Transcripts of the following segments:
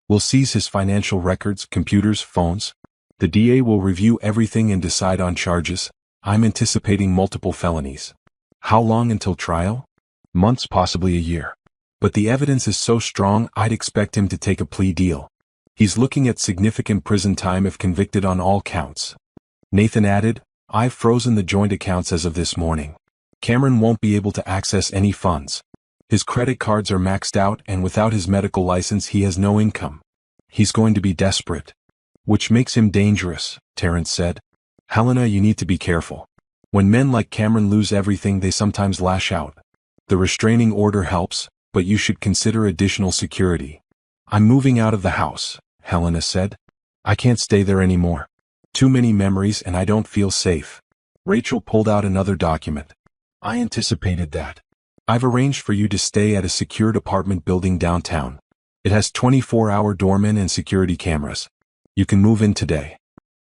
We'll seize his financial records, computers, phones. The DA will review everything and decide on charges. I'm anticipating multiple felonies. How long until trial? Months, possibly a year. But the evidence is so strong, I'd expect him to take a plea deal. He's looking at significant prison time if convicted on all counts. Nathan added, I've frozen the joint accounts as of this morning. Cameron won't be able to access any funds. His credit cards are maxed out, and without his medical license he has no income. He's going to be desperate. Which makes him dangerous, Terrence said. Helena, you need to be careful. When men like Cameron lose everything, they sometimes lash out. The restraining order helps, but you should consider additional security. I'm moving out of the house, Helena said. I can't stay there anymore. Too many memories and I don't feel safe. Rachel pulled out another document. I anticipated that. I've arranged for you to stay at a secured apartment building downtown. It has 24-hour doormen and security cameras. You can move in today.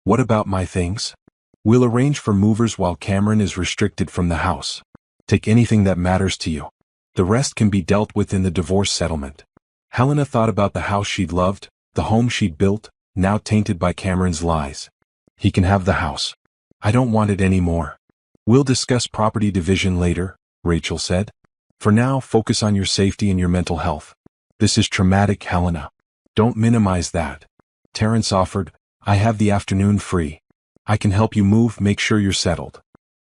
What about my things? We'll arrange for movers while Cameron is restricted from the house. Take anything that matters to you. The rest can be dealt with in the divorce settlement. Helena thought about the house she'd loved, the home she'd built, now tainted by Cameron's lies. He can have the house. I don't want it anymore. We'll discuss property division later, Rachel said. For now, focus on your safety and your mental health. This is traumatic, Helena. Don't minimize that. Terrence offered, I have the afternoon free. I can help you move, make sure you're settled.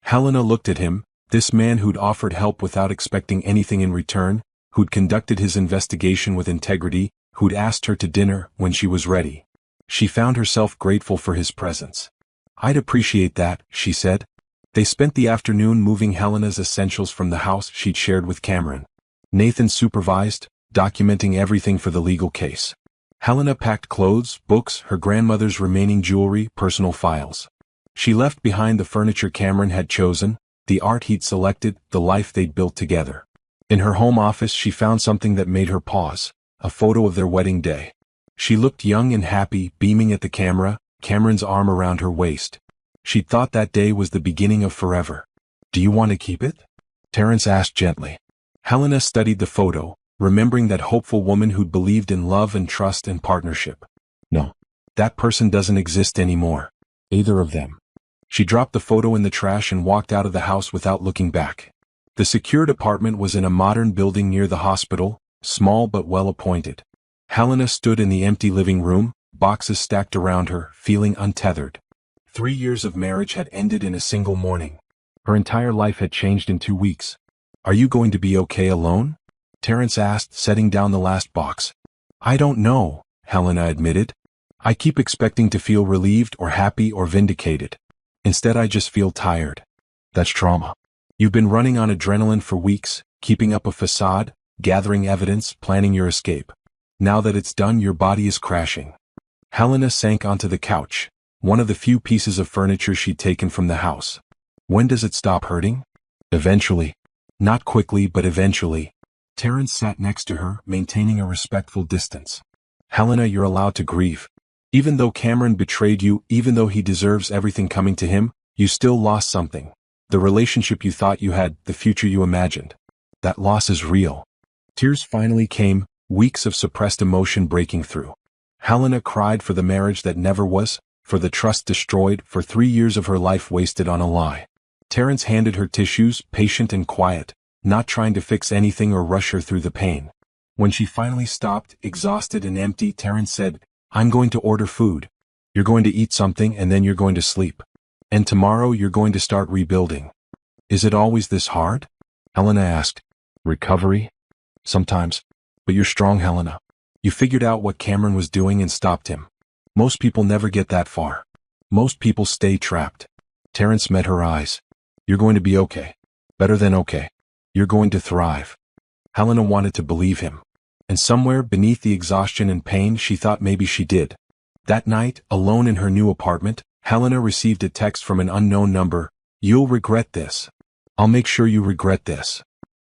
Helena looked at him, this man who'd offered help without expecting anything in return, who'd conducted his investigation with integrity, who'd asked her to dinner when she was ready. She found herself grateful for his presence. I'd appreciate that, she said. They spent the afternoon moving Helena's essentials from the house she'd shared with Cameron. Nathan supervised, documenting everything for the legal case. Helena packed clothes, books, her grandmother's remaining jewelry, personal files. She left behind the furniture Cameron had chosen, the art he'd selected, the life they'd built together. In her home office she found something that made her pause, a photo of their wedding day. She looked young and happy, beaming at the camera, Cameron's arm around her waist. She'd thought that day was the beginning of forever. Do you want to keep it? Terrence asked gently. Helena studied the photo, remembering that hopeful woman who'd believed in love and trust and partnership. No. That person doesn't exist anymore. Either of them. She dropped the photo in the trash and walked out of the house without looking back. The secured apartment was in a modern building near the hospital, small but well appointed. Helena stood in the empty living room, boxes stacked around her, feeling untethered. 3 years of marriage had ended in a single morning. Her entire life had changed in 2 weeks. Are you going to be okay alone? Terrence asked, setting down the last box. I don't know, Helena admitted. I keep expecting to feel relieved or happy or vindicated. Instead I just feel tired. That's trauma. You've been running on adrenaline for weeks, keeping up a facade, gathering evidence, planning your escape. Now that it's done, your body is crashing. Helena sank onto the couch, one of the few pieces of furniture she'd taken from the house. When does it stop hurting? Eventually. Not quickly, but eventually. Terrence sat next to her, maintaining a respectful distance. Helena, you're allowed to grieve. Even though Cameron betrayed you, even though he deserves everything coming to him, you still lost something. The relationship you thought you had, the future you imagined. That loss is real. Tears finally came, weeks of suppressed emotion breaking through. Helena cried for the marriage that never was, for the trust destroyed, for 3 years of her life wasted on a lie. Terrence handed her tissues, patient and quiet, not trying to fix anything or rush her through the pain. When she finally stopped, exhausted and empty, Terrence said, I'm going to order food. You're going to eat something and then you're going to sleep. And tomorrow you're going to start rebuilding. Is it always this hard? Helena asked. Recovery? Sometimes. But you're strong, Helena. You figured out what Cameron was doing and stopped him. Most people never get that far. Most people stay trapped. Terrence met her eyes. You're going to be okay. Better than okay. You're going to thrive. Helena wanted to believe him. And somewhere beneath the exhaustion and pain, she thought maybe she did. That night, alone in her new apartment, Helena received a text from an unknown number. You'll regret this. I'll make sure you regret this.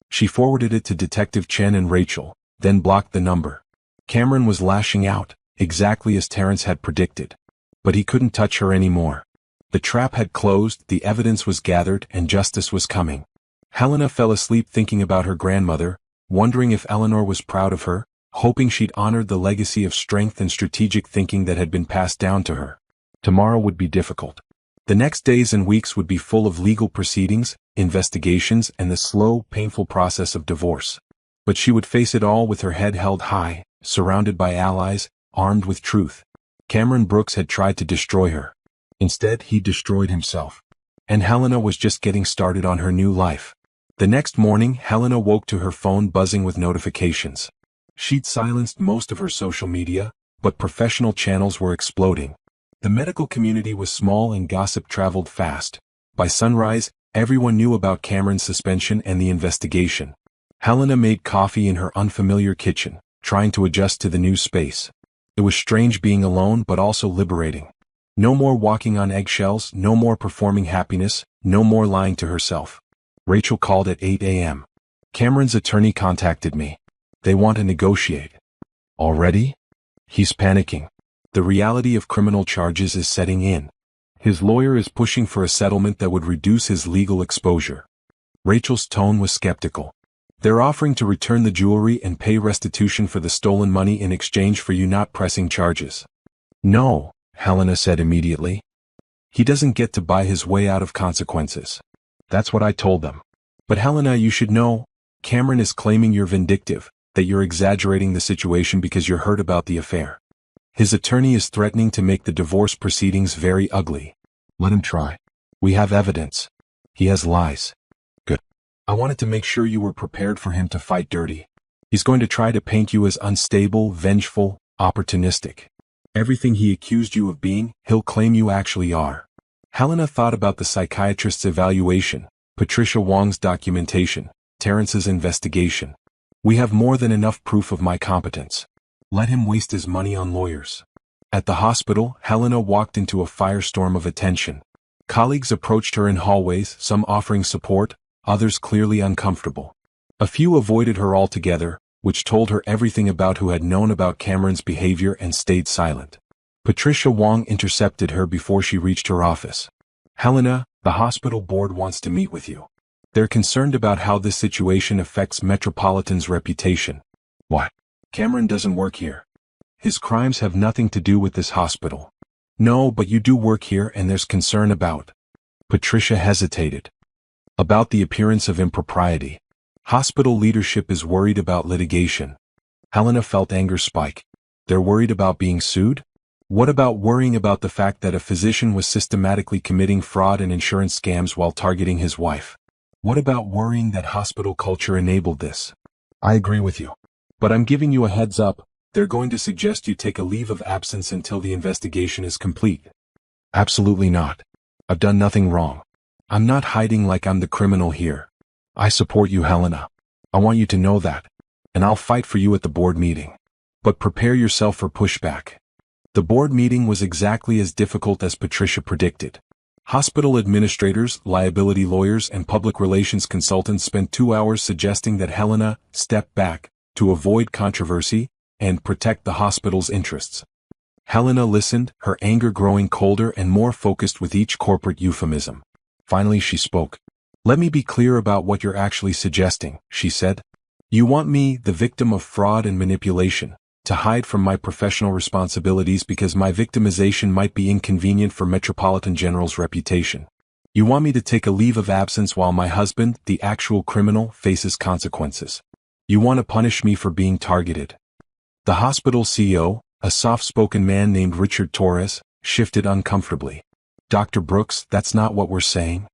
She forwarded it to Detective Chen and Rachel, then blocked the number. Cameron was lashing out, exactly as Terrence had predicted. But he couldn't touch her anymore. The trap had closed, the evidence was gathered, and justice was coming. Helena fell asleep thinking about her grandmother, wondering if Eleanor was proud of her, hoping she'd honored the legacy of strength and strategic thinking that had been passed down to her. Tomorrow would be difficult. The next days and weeks would be full of legal proceedings, investigations, and the slow, painful process of divorce. But she would face it all with her head held high, surrounded by allies, armed with truth. Cameron Brooks had tried to destroy her. Instead, he destroyed himself. And Helena was just getting started on her new life. The next morning, Helena woke to her phone buzzing with notifications. She'd silenced most of her social media, but professional channels were exploding. The medical community was small and gossip traveled fast. By sunrise, everyone knew about Cameron's suspension and the investigation. Helena made coffee in her unfamiliar kitchen, trying to adjust to the new space. It was strange being alone but also liberating. No more walking on eggshells, no more performing happiness, no more lying to herself. Rachel called at 8 a.m. Cameron's attorney contacted me. They want to negotiate. Already? He's panicking. The reality of criminal charges is setting in. His lawyer is pushing for a settlement that would reduce his legal exposure. Rachel's tone was skeptical. They're offering to return the jewelry and pay restitution for the stolen money in exchange for you not pressing charges. No, Helena said immediately. He doesn't get to buy his way out of consequences. That's what I told them. But Helena, you should know, Cameron is claiming you're vindictive, that you're exaggerating the situation because you're hurt about the affair. His attorney is threatening to make the divorce proceedings very ugly. Let him try. We have evidence. He has lies. Good. I wanted to make sure you were prepared for him to fight dirty. He's going to try to paint you as unstable, vengeful, opportunistic. Everything he accused you of being, he'll claim you actually are. Helena thought about the psychiatrist's evaluation, Patricia Wong's documentation, Terrence's investigation. We have more than enough proof of my competence. Let him waste his money on lawyers. At the hospital, Helena walked into a firestorm of attention. Colleagues approached her in hallways, some offering support, others clearly uncomfortable. A few avoided her altogether, which told her everything about who had known about Cameron's behavior and stayed silent. Patricia Wong intercepted her before she reached her office. Helena, the hospital board wants to meet with you. They're concerned about how this situation affects Metropolitan's reputation. What? Cameron doesn't work here. His crimes have nothing to do with this hospital. No, but you do work here and there's concern about. Patricia hesitated. About the appearance of impropriety. Hospital leadership is worried about litigation. Helena felt anger spike. They're worried about being sued? What about worrying about the fact that a physician was systematically committing fraud and insurance scams while targeting his wife? What about worrying that hospital culture enabled this? I agree with you. But I'm giving you a heads up, they're going to suggest you take a leave of absence until the investigation is complete. Absolutely not. I've done nothing wrong. I'm not hiding like I'm the criminal here. I support you, Helena. I want you to know that. And I'll fight for you at the board meeting. But prepare yourself for pushback. The board meeting was exactly as difficult as Patricia predicted. Hospital administrators, liability lawyers, and public relations consultants spent 2 hours suggesting that Helena step back to avoid controversy and protect the hospital's interests. Helena listened, her anger growing colder and more focused with each corporate euphemism. Finally she spoke. Let me be clear about what you're actually suggesting, she said. You want me, the victim of fraud and manipulation, to hide from my professional responsibilities because my victimization might be inconvenient for Metropolitan General's reputation. You want me to take a leave of absence while my husband, the actual criminal, faces consequences. You want to punish me for being targeted. The hospital CEO, a soft-spoken man named Richard Torres, shifted uncomfortably. Dr. Brooks, that's not what we're saying.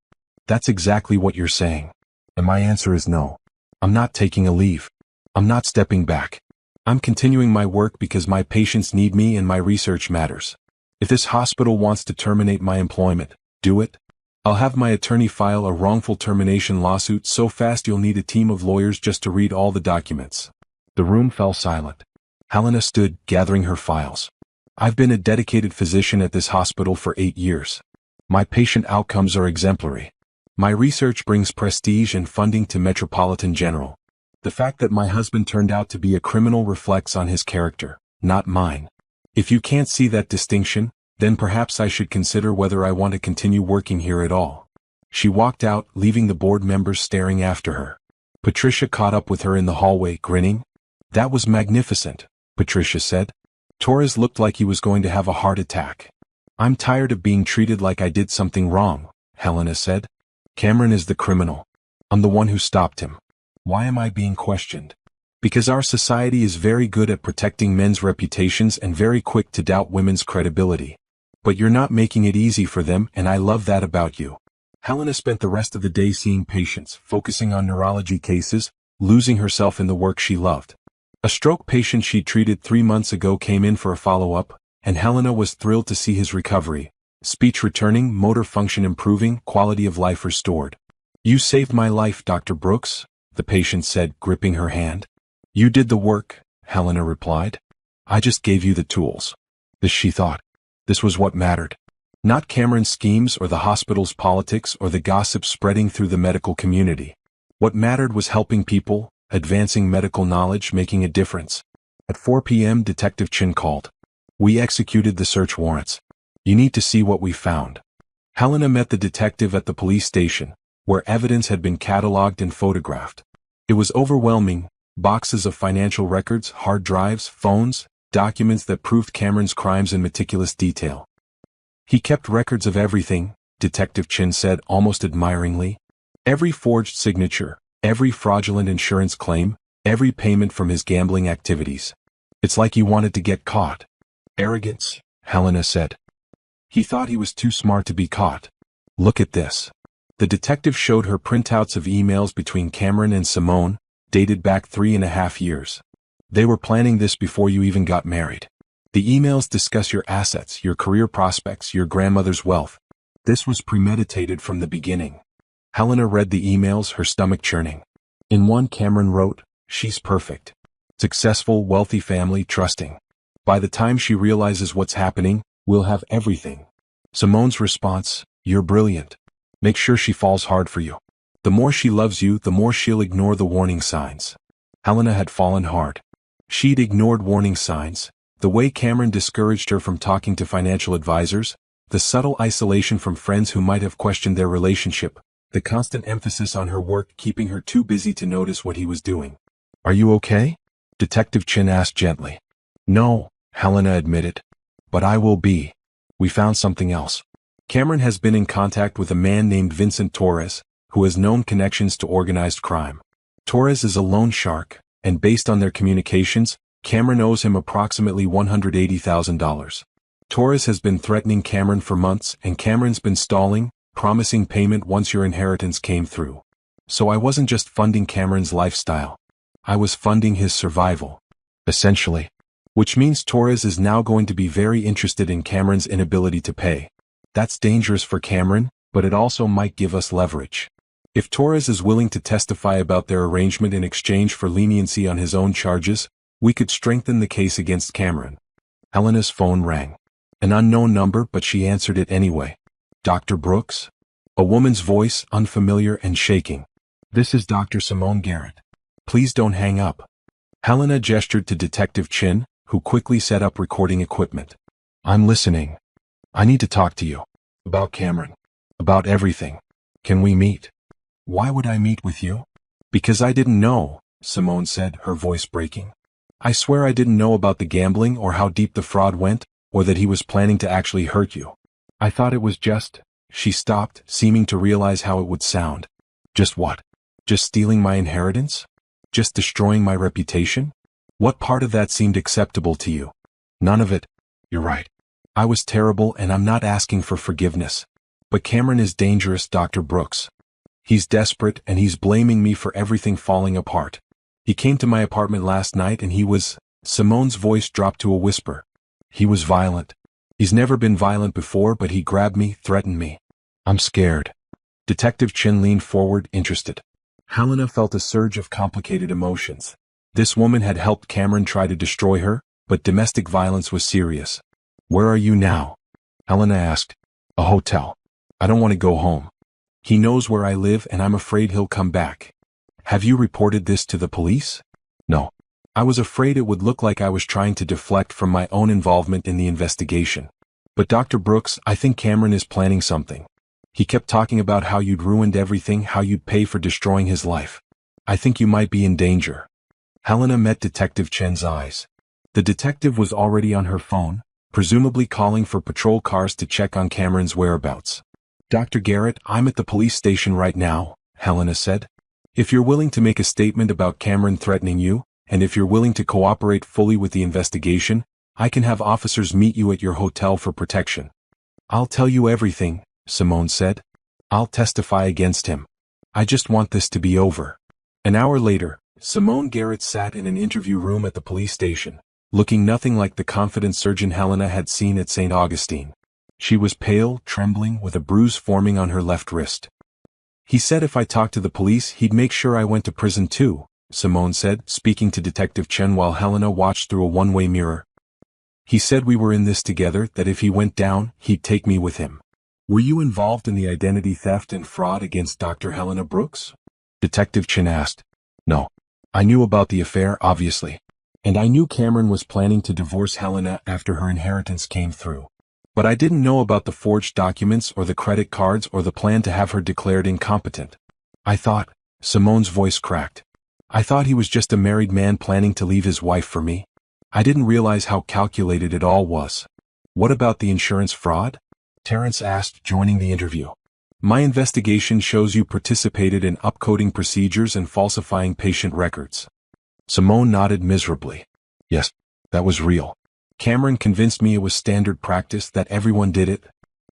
That's exactly what you're saying. And my answer is no. I'm not taking a leave. I'm not stepping back. I'm continuing my work because my patients need me and my research matters. If this hospital wants to terminate my employment, do it. I'll have my attorney file a wrongful termination lawsuit so fast you'll need a team of lawyers just to read all the documents. The room fell silent. Helena stood, gathering her files. I've been a dedicated physician at this hospital for 8 years. My patient outcomes are exemplary. My research brings prestige and funding to Metropolitan General. The fact that my husband turned out to be a criminal reflects on his character, not mine. If you can't see that distinction, then perhaps I should consider whether I want to continue working here at all. She walked out, leaving the board members staring after her. Patricia caught up with her in the hallway, grinning. That was magnificent, Patricia said. Torres looked like he was going to have a heart attack. I'm tired of being treated like I did something wrong, Helena said. Cameron is the criminal. I'm the one who stopped him. Why am I being questioned? Because our society is very good at protecting men's reputations and very quick to doubt women's credibility. But you're not making it easy for them, and I love that about you. Helena spent the rest of the day seeing patients, focusing on neurology cases, losing herself in the work she loved. A stroke patient she treated 3 months ago came in for a follow-up, and Helena was thrilled to see his recovery. Speech returning, motor function improving, quality of life restored. You saved my life, Dr. Brooks, the patient said, gripping her hand. You did the work, Helena replied. I just gave you the tools. This, she thought. This was what mattered. Not Cameron's schemes or the hospital's politics or the gossip spreading through the medical community. What mattered was helping people, advancing medical knowledge, making a difference. At 4 p.m. Detective Chin called. We executed the search warrants. You need to see what we found. Helena met the detective at the police station, where evidence had been cataloged and photographed. It was overwhelming. Boxes of financial records, hard drives, phones, documents that proved Cameron's crimes in meticulous detail. He kept records of everything, Detective Chin said almost admiringly. Every forged signature, every fraudulent insurance claim, every payment from his gambling activities. It's like he wanted to get caught. Arrogance, Helena said. He thought he was too smart to be caught. Look at this. The detective showed her printouts of emails between Cameron and Simone, dated back 3.5 years. They were planning this before you even got married. The emails discuss your assets, your career prospects, your grandmother's wealth. This was premeditated from the beginning. Helena read the emails, her stomach churning. In one, Cameron wrote, "She's perfect. Successful, wealthy family, trusting. By the time she realizes what's happening, we'll have everything." Simone's response, "You're brilliant. Make sure she falls hard for you. The more she loves you, the more she'll ignore the warning signs." Helena had fallen hard. She'd ignored warning signs, the way Cameron discouraged her from talking to financial advisors, the subtle isolation from friends who might have questioned their relationship, the constant emphasis on her work keeping her too busy to notice what he was doing. "Are you okay?" Detective Chin asked gently. "No," Helena admitted. "But I will be. We found something else." Cameron has been in contact with a man named Vincent Torres, who has known connections to organized crime. Torres is a loan shark, and based on their communications, Cameron owes him approximately $180,000. Torres has been threatening Cameron for months, and Cameron's been stalling, promising payment once your inheritance came through. So I wasn't just funding Cameron's lifestyle. I was funding his survival. Essentially. Which means Torres is now going to be very interested in Cameron's inability to pay. That's dangerous for Cameron, but it also might give us leverage. If Torres is willing to testify about their arrangement in exchange for leniency on his own charges, we could strengthen the case against Cameron. Helena's phone rang. An unknown number, but she answered it anyway. "Dr. Brooks?" A woman's voice, unfamiliar and shaking. "This is Dr. Simone Garrett. Please don't hang up." Helena gestured to Detective Chin, who quickly set up recording equipment. "I'm listening. I need to talk to you. About Cameron. About everything. Can we meet?" "Why would I meet with you?" "Because I didn't know," Simone said, her voice breaking. "I swear I didn't know about the gambling or how deep the fraud went, or that he was planning to actually hurt you. I thought it was just—" She stopped, seeming to realize how it would sound. "Just what? Just stealing my inheritance? Just destroying my reputation? What part of that seemed acceptable to you?" "None of it." "You're right. I was terrible and I'm not asking for forgiveness. But Cameron is dangerous, Dr. Brooks. He's desperate and he's blaming me for everything falling apart. He came to my apartment last night and he was—" Simone's voice dropped to a whisper. "He was violent. He's never been violent before, but he grabbed me, threatened me. I'm scared." Detective Chin leaned forward, interested. Helena felt a surge of complicated emotions. This woman had helped Cameron try to destroy her, but domestic violence was serious. "Where are you now?" Helena asked. "A hotel. I don't want to go home. He knows where I live and I'm afraid he'll come back." "Have you reported this to the police?" "No. I was afraid it would look like I was trying to deflect from my own involvement in the investigation. But Dr. Brooks, I think Cameron is planning something. He kept talking about how you'd ruined everything, how you'd pay for destroying his life. I think you might be in danger." Helena met Detective Chen's eyes. The detective was already on her phone, presumably calling for patrol cars to check on Cameron's whereabouts. Dr. Garrett, I'm at the police station right now, Helena said. If you're willing to make a statement about Cameron threatening you, and if you're willing to cooperate fully with the investigation, I can have officers meet you at your hotel for protection. I'll tell you everything, Simone said. I'll testify against him. I just want this to be over. An hour later, Simone Garrett sat in an interview room at the police station, looking nothing like the confident surgeon Helena had seen at St. Augustine. She was pale, trembling, with a bruise forming on her left wrist. He said if I talked to the police, he'd make sure I went to prison too, Simone said, speaking to Detective Chen while Helena watched through a one-way mirror. He said we were in this together, that if he went down, he'd take me with him. Were you involved in the identity theft and fraud against Dr. Helena Brooks? Detective Chen asked. No. I knew about the affair, obviously. And I knew Cameron was planning to divorce Helena after her inheritance came through. But I didn't know about the forged documents or the credit cards or the plan to have her declared incompetent. I thought, Simone's voice cracked. I thought he was just a married man planning to leave his wife for me. I didn't realize how calculated it all was. What about the insurance fraud? Terrence asked, joining the interview. My investigation shows you participated in upcoding procedures and falsifying patient records. Simone nodded miserably. Yes, that was real. Cameron convinced me it was standard practice, that everyone did it.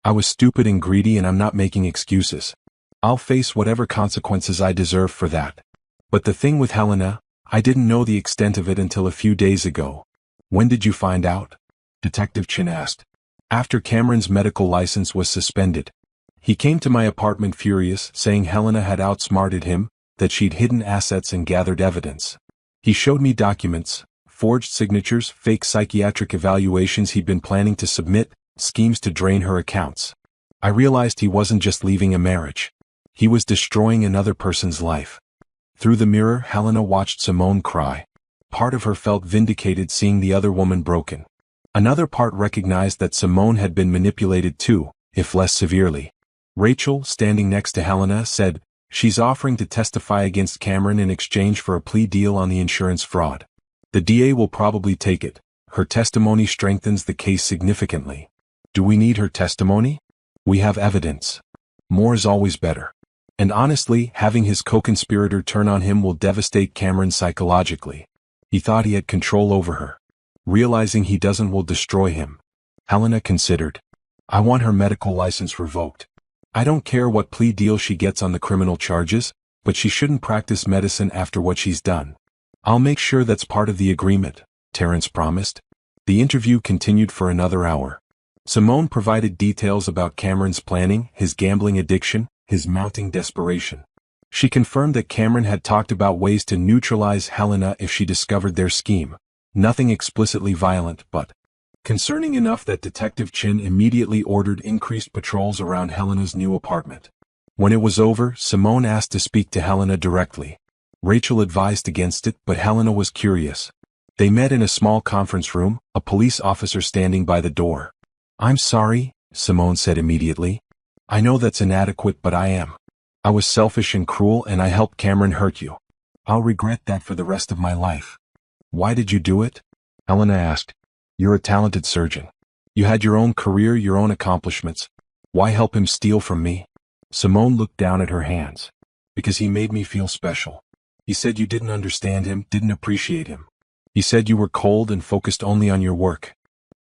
I was stupid and greedy, and I'm not making excuses. I'll face whatever consequences I deserve for that. But the thing with Helena, I didn't know the extent of it until a few days ago. When did you find out? Detective Chen asked. After Cameron's medical license was suspended. He came to my apartment furious, saying Helena had outsmarted him, that she'd hidden assets and gathered evidence. He showed me documents, forged signatures, fake psychiatric evaluations he'd been planning to submit, schemes to drain her accounts. I realized he wasn't just leaving a marriage. He was destroying another person's life. Through the mirror, Helena watched Simone cry. Part of her felt vindicated seeing the other woman broken. Another part recognized that Simone had been manipulated too, if less severely. Rachel, standing next to Helena, said, she's offering to testify against Cameron in exchange for a plea deal on the insurance fraud. The DA will probably take it. Her testimony strengthens the case significantly. Do we need her testimony? We have evidence. More is always better. And honestly, having his co-conspirator turn on him will devastate Cameron psychologically. He thought he had control over her. Realizing he doesn't will destroy him. Helena considered. I want her medical license revoked. I don't care what plea deal she gets on the criminal charges, but she shouldn't practice medicine after what she's done. I'll make sure that's part of the agreement, Terrence promised. The interview continued for another hour. Simone provided details about Cameron's planning, his gambling addiction, his mounting desperation. She confirmed that Cameron had talked about ways to neutralize Helena if she discovered their scheme. Nothing explicitly violent, but concerning enough that Detective Chen immediately ordered increased patrols around Helena's new apartment. When it was over, Simone asked to speak to Helena directly. Rachel advised against it, but Helena was curious. They met in a small conference room, a police officer standing by the door. I'm sorry, Simone said immediately. I know that's inadequate, but I am. I was selfish and cruel, and I helped Cameron hurt you. I'll regret that for the rest of my life. Why did you do it? Helena asked. You're a talented surgeon. You had your own career, your own accomplishments. Why help him steal from me? Simone looked down at her hands. Because he made me feel special. He said you didn't understand him, didn't appreciate him. He said you were cold and focused only on your work.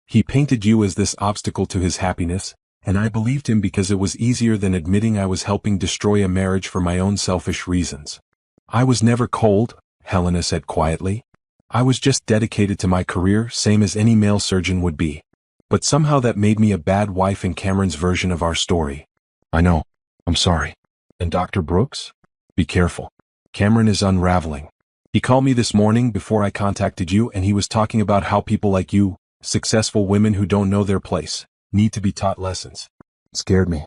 He painted you as this obstacle to his happiness, and I believed him because it was easier than admitting I was helping destroy a marriage for my own selfish reasons. I was never cold, Helena said quietly. I was just dedicated to my career, same as any male surgeon would be. But somehow that made me a bad wife in Cameron's version of our story. I know. I'm sorry. And Dr. Brooks? Be careful. Cameron is unraveling. He called me this morning before I contacted you, and he was talking about how people like you, successful women who don't know their place, need to be taught lessons. It scared me.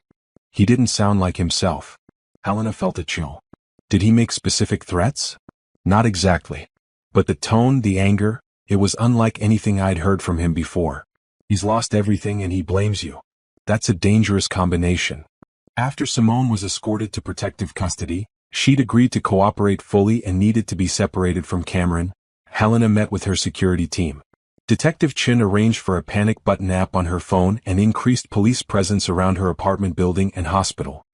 He didn't sound like himself. Helena felt a chill. Did he make specific threats? Not exactly. But the tone, the anger, it was unlike anything I'd heard from him before. He's lost everything and he blames you. That's a dangerous combination. After Simone was escorted to protective custody, She'd agreed to cooperate fully and needed to be separated from Cameron. Helena met with her security team. Detective Chin arranged for a panic button app on her phone and increased police presence around her apartment building and hospital.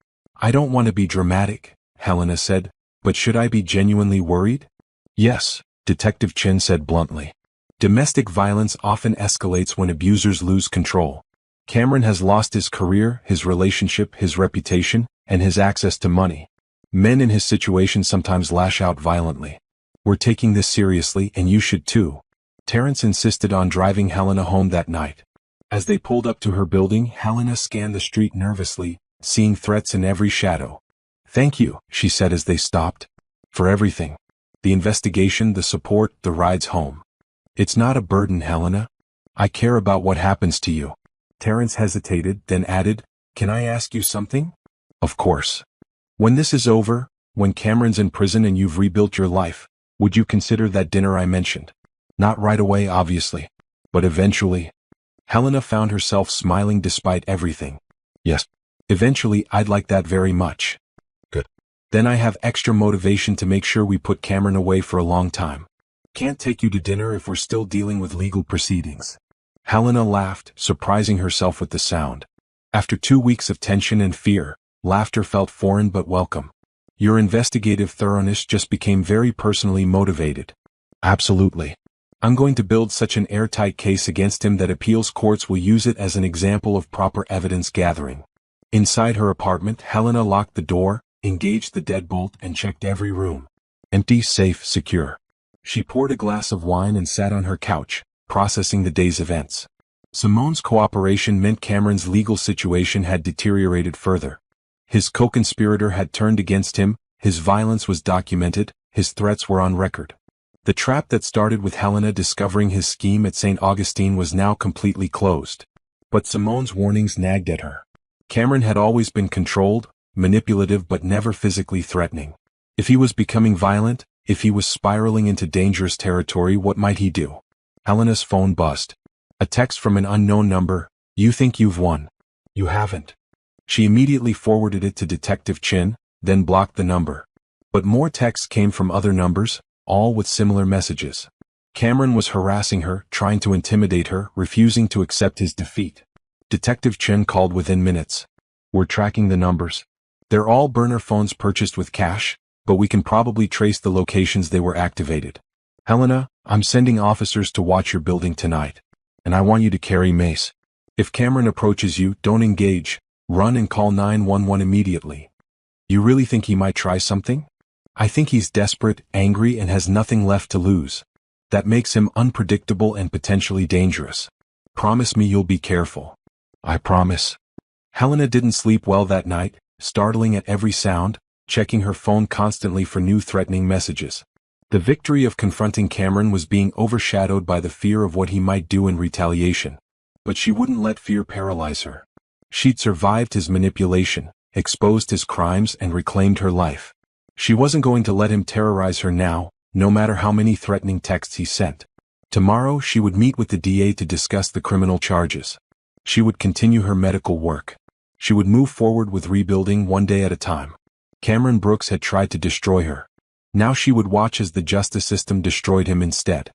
I don't want to be dramatic, Helena said, but should I be genuinely worried? Yes, Detective Chin said bluntly. Domestic violence often escalates when abusers lose control. Cameron has lost his career, his relationship, his reputation, and his access to money. Men in his situation sometimes lash out violently. We're taking this seriously and you should too. Terrence insisted on driving Helena home that night. As they pulled up to her building, Helena scanned the street nervously, seeing threats in every shadow. Thank you, she said as they stopped. For everything. The investigation, the support, the rides home. It's not a burden, Helena. I care about what happens to you. Terrence hesitated, then added, Can I ask you something? Of course. When this is over, when Cameron's in prison and you've rebuilt your life, would you consider that dinner I mentioned? Not right away, obviously. But eventually. Helena found herself smiling despite everything. Yes. Eventually, I'd like that very much. Good. Then I have extra motivation to make sure we put Cameron away for a long time. Can't take you to dinner if we're still dealing with legal proceedings. Helena laughed, surprising herself with the sound. After 2 weeks of tension and fear, laughter felt foreign but welcome. Your investigative thoroughness just became very personally motivated. Absolutely. I'm going to build such an airtight case against him that appeals courts will use it as an example of proper evidence gathering. Inside her apartment, Helena locked the door, engaged the deadbolt, and checked every room. Empty, safe, secure. She poured a glass of wine and sat on her couch, processing the day's events. Simone's cooperation meant Cameron's legal situation had deteriorated further. His co-conspirator had turned against him, his violence was documented, his threats were on record. The trap that started with Helena discovering his scheme at St. Augustine was now completely closed. But Simone's warnings nagged at her. Cameron had always been controlled, manipulative but never physically threatening. If he was becoming violent, if he was spiraling into dangerous territory, what might he do? Helena's phone buzzed. A text from an unknown number. You think you've won. You haven't. She immediately forwarded it to Detective Chin, then blocked the number. But more texts came from other numbers, all with similar messages. Cameron was harassing her, trying to intimidate her, refusing to accept his defeat. Detective Chin called within minutes. We're tracking the numbers. They're all burner phones purchased with cash, but we can probably trace the locations they were activated. Helena, I'm sending officers to watch your building tonight. And I want you to carry mace. If Cameron approaches you, don't engage. Run and call 911 immediately. You really think he might try something? I think he's desperate, angry, and has nothing left to lose. That makes him unpredictable and potentially dangerous. Promise me you'll be careful. I promise. Helena didn't sleep well that night, startling at every sound, checking her phone constantly for new threatening messages. The victory of confronting Cameron was being overshadowed by the fear of what he might do in retaliation. But she wouldn't let fear paralyze her. She'd survived his manipulation, exposed his crimes, and reclaimed her life. She wasn't going to let him terrorize her now, no matter how many threatening texts he sent. Tomorrow she would meet with the DA to discuss the criminal charges. She would continue her medical work. She would move forward with rebuilding one day at a time. Cameron Brooks had tried to destroy her. Now she would watch as the justice system destroyed him instead.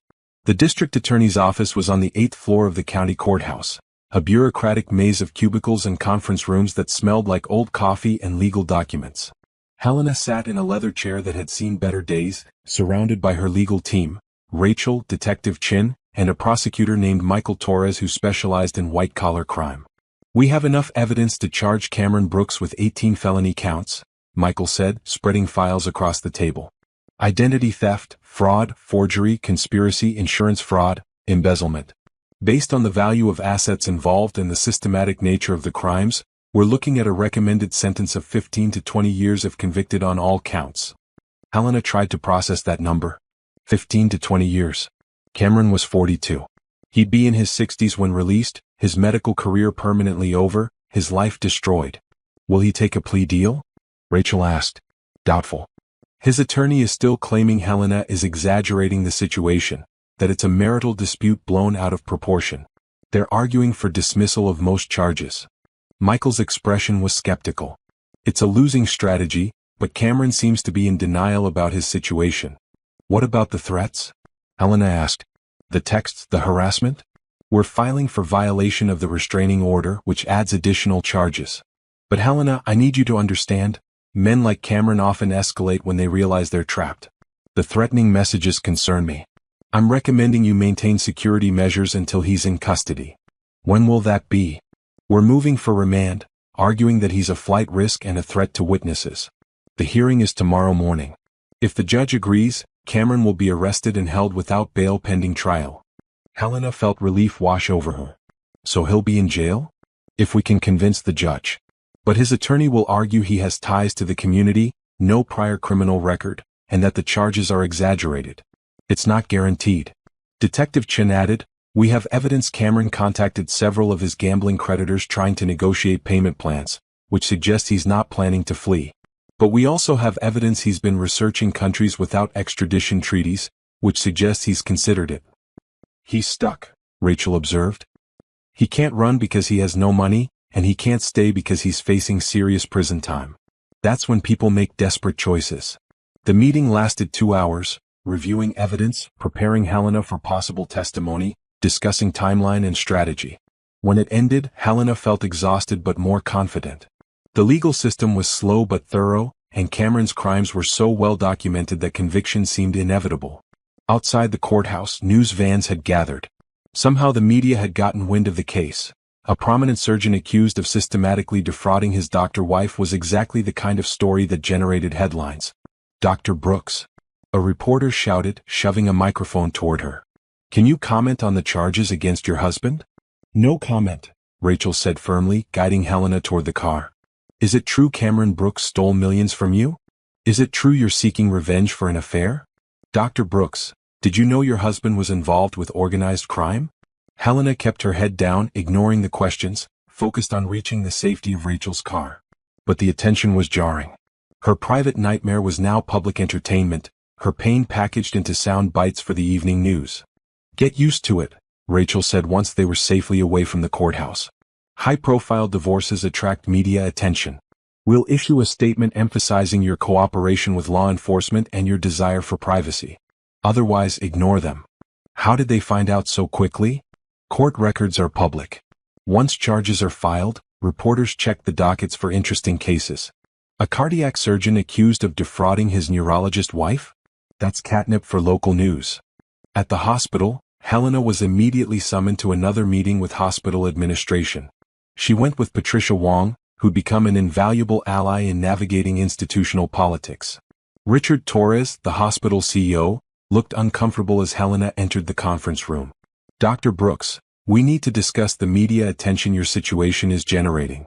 The district attorney's office was on the 8th floor of the county courthouse, a bureaucratic maze of cubicles and conference rooms that smelled like old coffee and legal documents. Helena sat in a leather chair that had seen better days, surrounded by her legal team, Rachel, Detective Chin, and a prosecutor named Michael Torres who specialized in white-collar crime. We have enough evidence to charge Cameron Brooks with 18 felony counts, Michael said, spreading files across the table. Identity theft, fraud, forgery, conspiracy, insurance fraud, embezzlement. Based on the value of assets involved and the systematic nature of the crimes, we're looking at a recommended sentence of 15 to 20 years if convicted on all counts. Helena tried to process that number. 15 to 20 years. Cameron was 42. He'd be in his 60s when released, his medical career permanently over, his life destroyed. Will he take a plea deal? Rachel asked. Doubtful. His attorney is still claiming Helena is exaggerating the situation, that it's a marital dispute blown out of proportion. They're arguing for dismissal of most charges. Michael's expression was skeptical. It's a losing strategy, but Cameron seems to be in denial about his situation. What about the threats? Helena asked. The texts, the harassment? We're filing for violation of the restraining order, which adds additional charges. But Helena, I need you to understand, men like Cameron often escalate when they realize they're trapped. The threatening messages concern me. I'm recommending you maintain security measures until he's in custody. When will that be? We're moving for remand, arguing that he's a flight risk and a threat to witnesses. The hearing is tomorrow morning. If the judge agrees, Cameron will be arrested and held without bail pending trial. Helena felt relief wash over her. So he'll be in jail? If we can convince the judge. But his attorney will argue he has ties to the community, no prior criminal record, and that the charges are exaggerated. It's not guaranteed. Detective Chen added, we have evidence Cameron contacted several of his gambling creditors trying to negotiate payment plans, which suggests he's not planning to flee. But we also have evidence he's been researching countries without extradition treaties, which suggests he's considered it. He's stuck, Rachel observed. He can't run because he has no money, and he can't stay because he's facing serious prison time. That's when people make desperate choices. The meeting lasted 2 hours, reviewing evidence, preparing Helena for possible testimony, discussing timeline and strategy. When it ended, Helena felt exhausted but more confident. The legal system was slow but thorough, and Cameron's crimes were so well documented that conviction seemed inevitable. Outside the courthouse, news vans had gathered. Somehow the media had gotten wind of the case. A prominent surgeon accused of systematically defrauding his doctor wife was exactly the kind of story that generated headlines. Dr. Brooks. A reporter shouted, shoving a microphone toward her. Can you comment on the charges against your husband? No comment, Rachel said firmly, guiding Helena toward the car. Is it true Cameron Brooks stole millions from you? Is it true you're seeking revenge for an affair? Dr. Brooks, did you know your husband was involved with organized crime? Helena kept her head down, ignoring the questions, focused on reaching the safety of Rachel's car. But the attention was jarring. Her private nightmare was now public entertainment, her pain packaged into sound bites for the evening news. Get used to it, Rachel said once they were safely away from the courthouse. High-profile divorces attract media attention. We'll issue a statement emphasizing your cooperation with law enforcement and your desire for privacy. Otherwise, ignore them. How did they find out so quickly? Court records are public. Once charges are filed, reporters check the dockets for interesting cases. A cardiac surgeon accused of defrauding his neurologist wife? That's catnip for local news. At the hospital, Helena was immediately summoned to another meeting with hospital administration. She went with Patricia Wong, who'd become an invaluable ally in navigating institutional politics. Richard Torres, the hospital CEO, looked uncomfortable as Helena entered the conference room. Dr. Brooks, we need to discuss the media attention your situation is generating.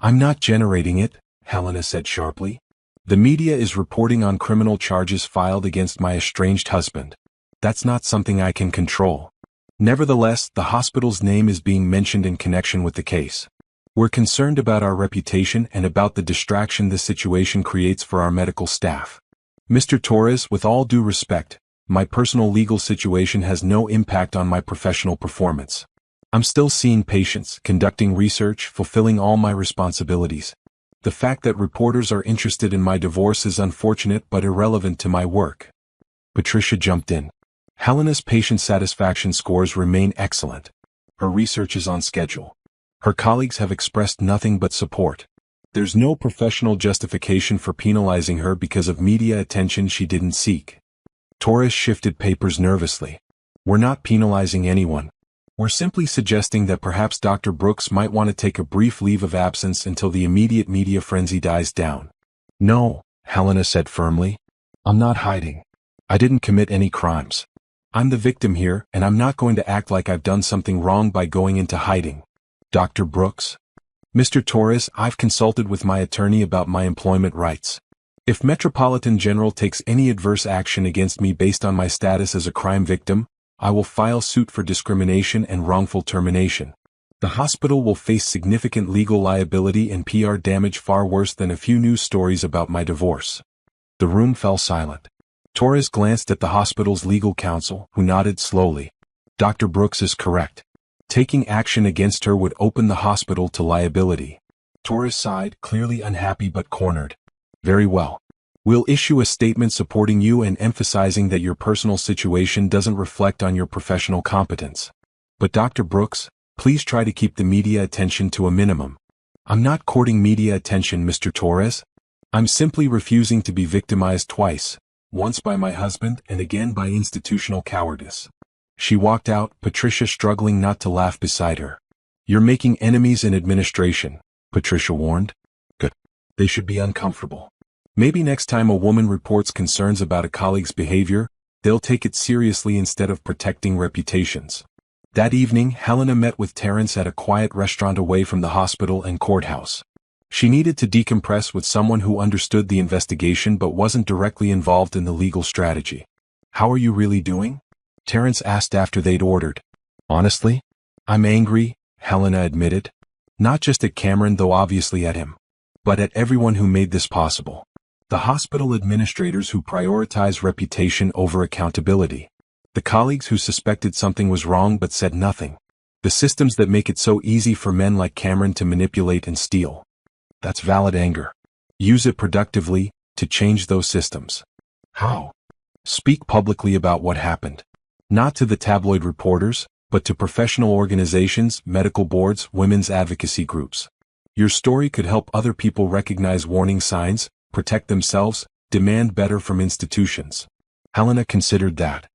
I'm not generating it, Helena said sharply. The media is reporting on criminal charges filed against my estranged husband. That's not something I can control. Nevertheless, the hospital's name is being mentioned in connection with the case. We're concerned about our reputation and about the distraction this situation creates for our medical staff. Mr. Torres, with all due respect, my personal legal situation has no impact on my professional performance. I'm still seeing patients, conducting research, fulfilling all my responsibilities. The fact that reporters are interested in my divorce is unfortunate but irrelevant to my work. Patricia jumped in. Helena's patient satisfaction scores remain excellent. Her research is on schedule. Her colleagues have expressed nothing but support. There's no professional justification for penalizing her because of media attention she didn't seek. Torres shifted papers nervously. We're not penalizing anyone. We're simply suggesting that perhaps Dr. Brooks might want to take a brief leave of absence until the immediate media frenzy dies down. No, Helena said firmly. I'm not hiding. I didn't commit any crimes. I'm the victim here, and I'm not going to act like I've done something wrong by going into hiding. Dr. Brooks? Mr. Torres, I've consulted with my attorney about my employment rights. If Metropolitan General takes any adverse action against me based on my status as a crime victim, I will file suit for discrimination and wrongful termination. The hospital will face significant legal liability and PR damage far worse than a few news stories about my divorce. The room fell silent. Torres glanced at the hospital's legal counsel, who nodded slowly. Dr. Brooks is correct. Taking action against her would open the hospital to liability. Torres sighed, clearly unhappy but cornered. Very well. We'll issue a statement supporting you and emphasizing that your personal situation doesn't reflect on your professional competence. But Dr. Brooks, please try to keep the media attention to a minimum. I'm not courting media attention, Mr. Torres. I'm simply refusing to be victimized twice, once by my husband and again by institutional cowardice. She walked out, Patricia struggling not to laugh beside her. You're making enemies in administration, Patricia warned. Good. They should be uncomfortable. Maybe next time a woman reports concerns about a colleague's behavior, they'll take it seriously instead of protecting reputations. That evening, Helena met with Terrence at a quiet restaurant away from the hospital and courthouse. She needed to decompress with someone who understood the investigation but wasn't directly involved in the legal strategy. How are you really doing? Terrence asked after they'd ordered. Honestly, I'm angry, Helena admitted. Not just at Cameron, though obviously at him, but at everyone who made this possible. The hospital administrators who prioritize reputation over accountability. The colleagues who suspected something was wrong but said nothing. The systems that make it so easy for men like Cameron to manipulate and steal. That's valid anger. Use it productively to change those systems. How? Speak publicly about what happened. Not to the tabloid reporters, but to professional organizations, medical boards, women's advocacy groups. Your story could help other people recognize warning signs, protect themselves, demand better from institutions. Helena considered that.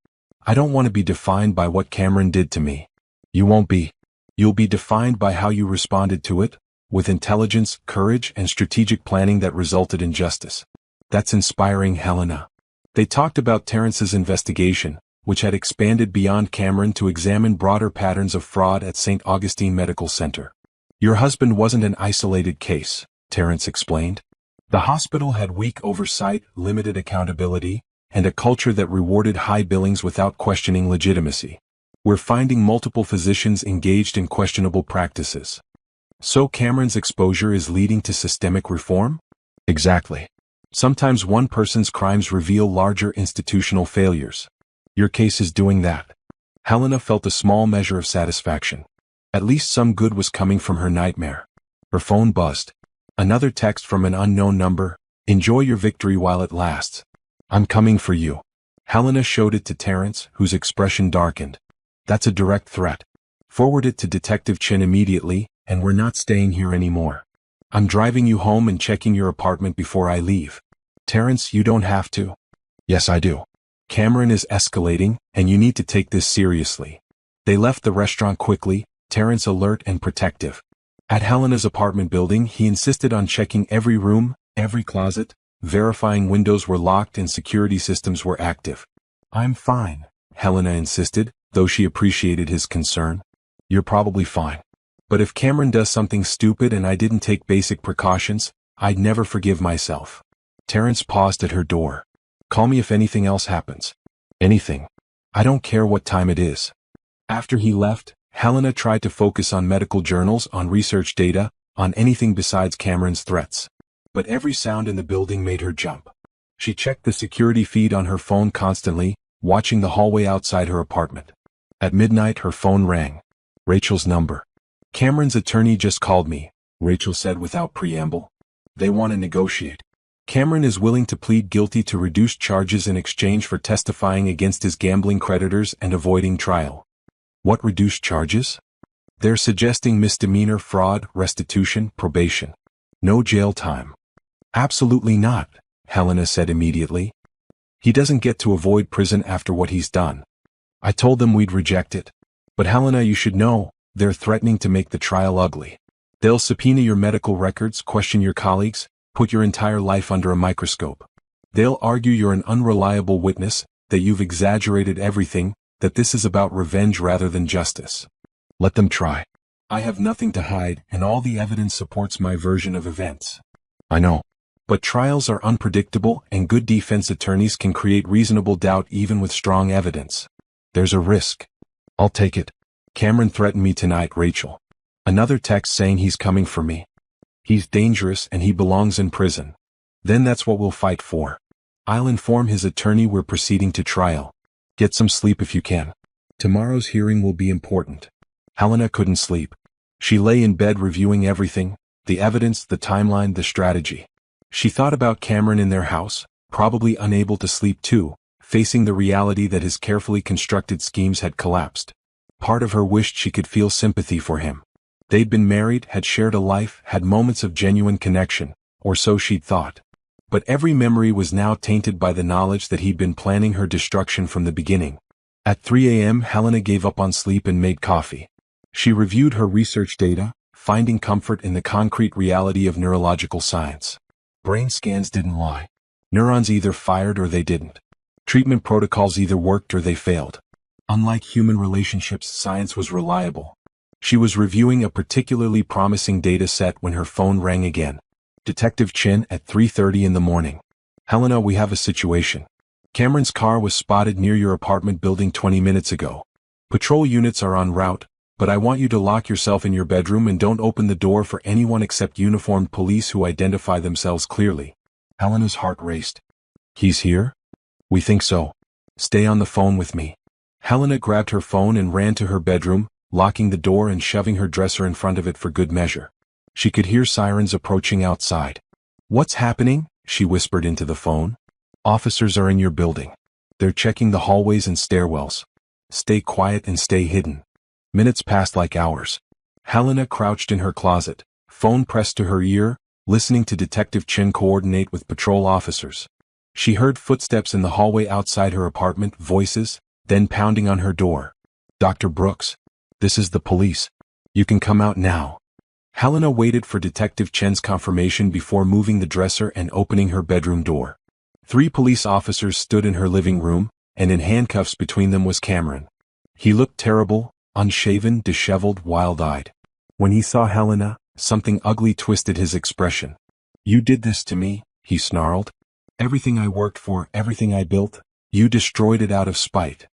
I don't want to be defined by what Cameron did to me. You won't be. You'll be defined by how you responded to it, with intelligence, courage, and strategic planning that resulted in justice. That's inspiring, Helena. They talked about Terrence's investigation, which had expanded beyond Cameron to examine broader patterns of fraud at St. Augustine Medical Center. Your husband wasn't an isolated case, Terrence explained. The hospital had weak oversight, limited accountability, and a culture that rewarded high billings without questioning legitimacy. We're finding multiple physicians engaged in questionable practices. So Cameron's exposure is leading to systemic reform? Exactly. Sometimes one person's crimes reveal larger institutional failures. Your case is doing that. Helena felt a small measure of satisfaction. At least some good was coming from her nightmare. Her phone buzzed. Another text from an unknown number. Enjoy your victory while it lasts. I'm coming for you. Helena showed it to Terrence, whose expression darkened. That's a direct threat. Forward it to Detective Chin immediately, and we're not staying here anymore. I'm driving you home and checking your apartment before I leave. Terrence, you don't have to. Yes, I do. Cameron is escalating, and you need to take this seriously. They left the restaurant quickly, Terrence alert and protective. At Helena's apartment building, he insisted on checking every room, every closet, verifying windows were locked and security systems were active. I'm fine, Helena insisted, though she appreciated his concern. You're probably fine. But if Cameron does something stupid and I didn't take basic precautions, I'd never forgive myself. Terrence paused at her door. Call me if anything else happens. Anything. I don't care what time it is. After he left, Helena tried to focus on medical journals, on research data, on anything besides Cameron's threats. But every sound in the building made her jump. She checked the security feed on her phone constantly, watching the hallway outside her apartment. At midnight, her phone rang. Rachel's number. Cameron's attorney just called me, Rachel said without preamble. They want to negotiate. Cameron is willing to plead guilty to reduced charges in exchange for testifying against his gambling creditors and avoiding trial. What reduced charges? They're suggesting misdemeanor fraud, restitution, probation. No jail time. Absolutely not, Helena said immediately. He doesn't get to avoid prison after what he's done. I told them we'd reject it. But Helena, you should know, they're threatening to make the trial ugly. They'll subpoena your medical records, question your colleagues, put your entire life under a microscope. They'll argue you're an unreliable witness, that you've exaggerated everything, that this is about revenge rather than justice. Let them try. I have nothing to hide, and all the evidence supports my version of events. I know. But trials are unpredictable, and good defense attorneys can create reasonable doubt even with strong evidence. There's a risk. I'll take it. Cameron threatened me tonight, Rachel. Another text saying he's coming for me. He's dangerous and he belongs in prison. Then that's what we'll fight for. I'll inform his attorney we're proceeding to trial. Get some sleep if you can. Tomorrow's hearing will be important. Helena couldn't sleep. She lay in bed reviewing everything, the evidence, the timeline, the strategy. She thought about Cameron in their house, probably unable to sleep too, facing the reality that his carefully constructed schemes had collapsed. Part of her wished she could feel sympathy for him. They'd been married, had shared a life, had moments of genuine connection, or so she'd thought. But every memory was now tainted by the knowledge that he'd been planning her destruction from the beginning. At 3 a.m., Helena gave up on sleep and made coffee. She reviewed her research data, finding comfort in the concrete reality of neurological science. Brain scans didn't lie. Neurons either fired or they didn't. Treatment protocols either worked or they failed. Unlike human relationships, science was reliable. She was reviewing a particularly promising data set when her phone rang again. Detective Chin at 3:30 in the morning. Helena, we have a situation. Cameron's car was spotted near your apartment building 20 minutes ago. Patrol units are en route, but I want you to lock yourself in your bedroom and don't open the door for anyone except uniformed police who identify themselves clearly. Helena's heart raced. He's here? We think so. Stay on the phone with me. Helena grabbed her phone and ran to her bedroom, locking the door and shoving her dresser in front of it for good measure. She could hear sirens approaching outside. What's happening? She whispered into the phone. Officers are in your building. They're checking the hallways and stairwells. Stay quiet and stay hidden. Minutes passed like hours. Helena crouched in her closet, phone pressed to her ear, listening to Detective Chin coordinate with patrol officers. She heard footsteps in the hallway outside her apartment, voices, then pounding on her door. Dr. Brooks, this is the police. You can come out now. Helena waited for Detective Chen's confirmation before moving the dresser and opening her bedroom door. 3 police officers stood in her living room, and in handcuffs between them was Cameron. He looked terrible, unshaven, disheveled, wild-eyed. When he saw Helena, something ugly twisted his expression. You did this to me, he snarled. Everything I worked for, everything I built, you destroyed it out of spite.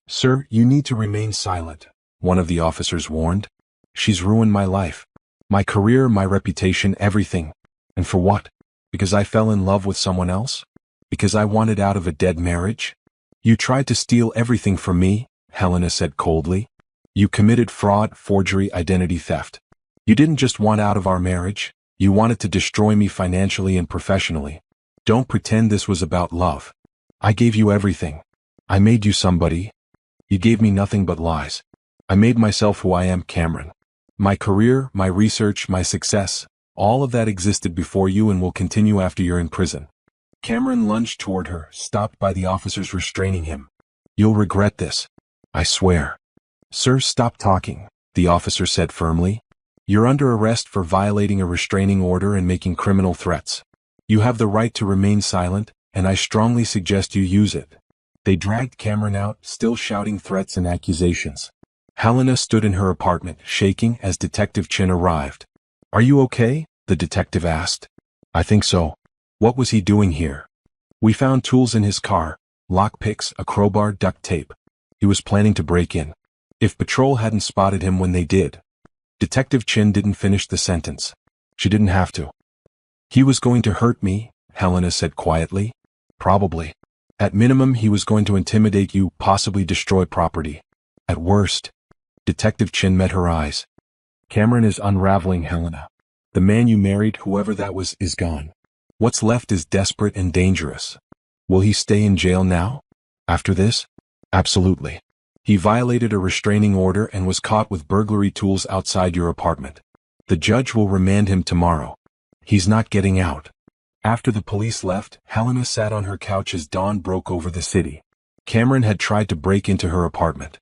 Sir, you need to remain silent, one of the officers warned. She's ruined my life. My career, my reputation, everything. And for what? Because I fell in love with someone else? Because I wanted out of a dead marriage? You tried to steal everything from me, Helena said coldly. You committed fraud, forgery, identity theft. You didn't just want out of our marriage, you wanted to destroy me financially and professionally. Don't pretend this was about love. I gave you everything. I made you somebody. You gave me nothing but lies. I made myself who I am, Cameron. My career, my research, my success, all of that existed before you and will continue after you're in prison. Cameron lunged toward her, stopped by the officers restraining him. You'll regret this. I swear. Sir, stop talking, the officer said firmly. You're under arrest for violating a restraining order and making criminal threats. You have the right to remain silent, and I strongly suggest you use it. They dragged Cameron out, still shouting threats and accusations. Helena stood in her apartment, shaking as Detective Chin arrived. Are you okay? The detective asked. I think so. What was he doing here? We found tools in his car, lockpicks, a crowbar, duct tape. He was planning to break in. If patrol hadn't spotted him when they did. Detective Chin didn't finish the sentence. She didn't have to. He was going to hurt me, Helena said quietly. Probably. At minimum, he was going to intimidate you, possibly destroy property. At worst. Detective Chin met her eyes. Cameron is unraveling, Helena. The man you married, whoever that was, is gone. What's left is desperate and dangerous. Will he stay in jail now? After this? Absolutely. He violated a restraining order and was caught with burglary tools outside your apartment. The judge will remand him tomorrow. He's not getting out. After the police left, Helena sat on her couch as dawn broke over the city. Cameron had tried to break into her apartment.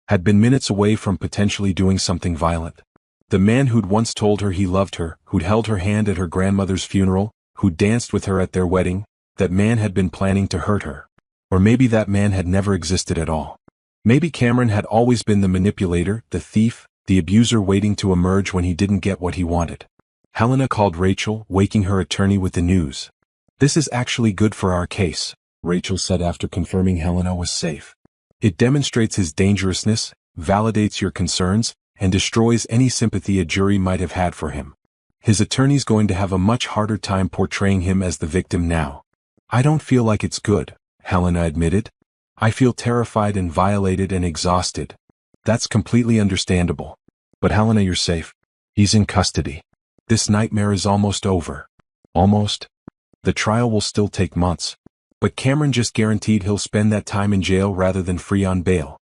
Had been minutes away from potentially doing something violent. The man who'd once told her he loved her, who'd held her hand at her grandmother's funeral, who'd danced with her at their wedding, that man had been planning to hurt her. Or maybe that man had never existed at all. Maybe Cameron had always been the manipulator, the thief, the abuser waiting to emerge when he didn't get what he wanted. Helena called Rachel, waking her attorney with the news. This is actually good for our case, Rachel said after confirming Helena was safe. It demonstrates his dangerousness, validates your concerns, and destroys any sympathy a jury might have had for him. His attorney's going to have a much harder time portraying him as the victim now. I don't feel like it's good, Helena admitted. I feel terrified and violated and exhausted. That's completely understandable. But Helena, you're safe. He's in custody. This nightmare is almost over. Almost? The trial will still take months. But Cameron just guaranteed he'll spend that time in jail rather than free on bail.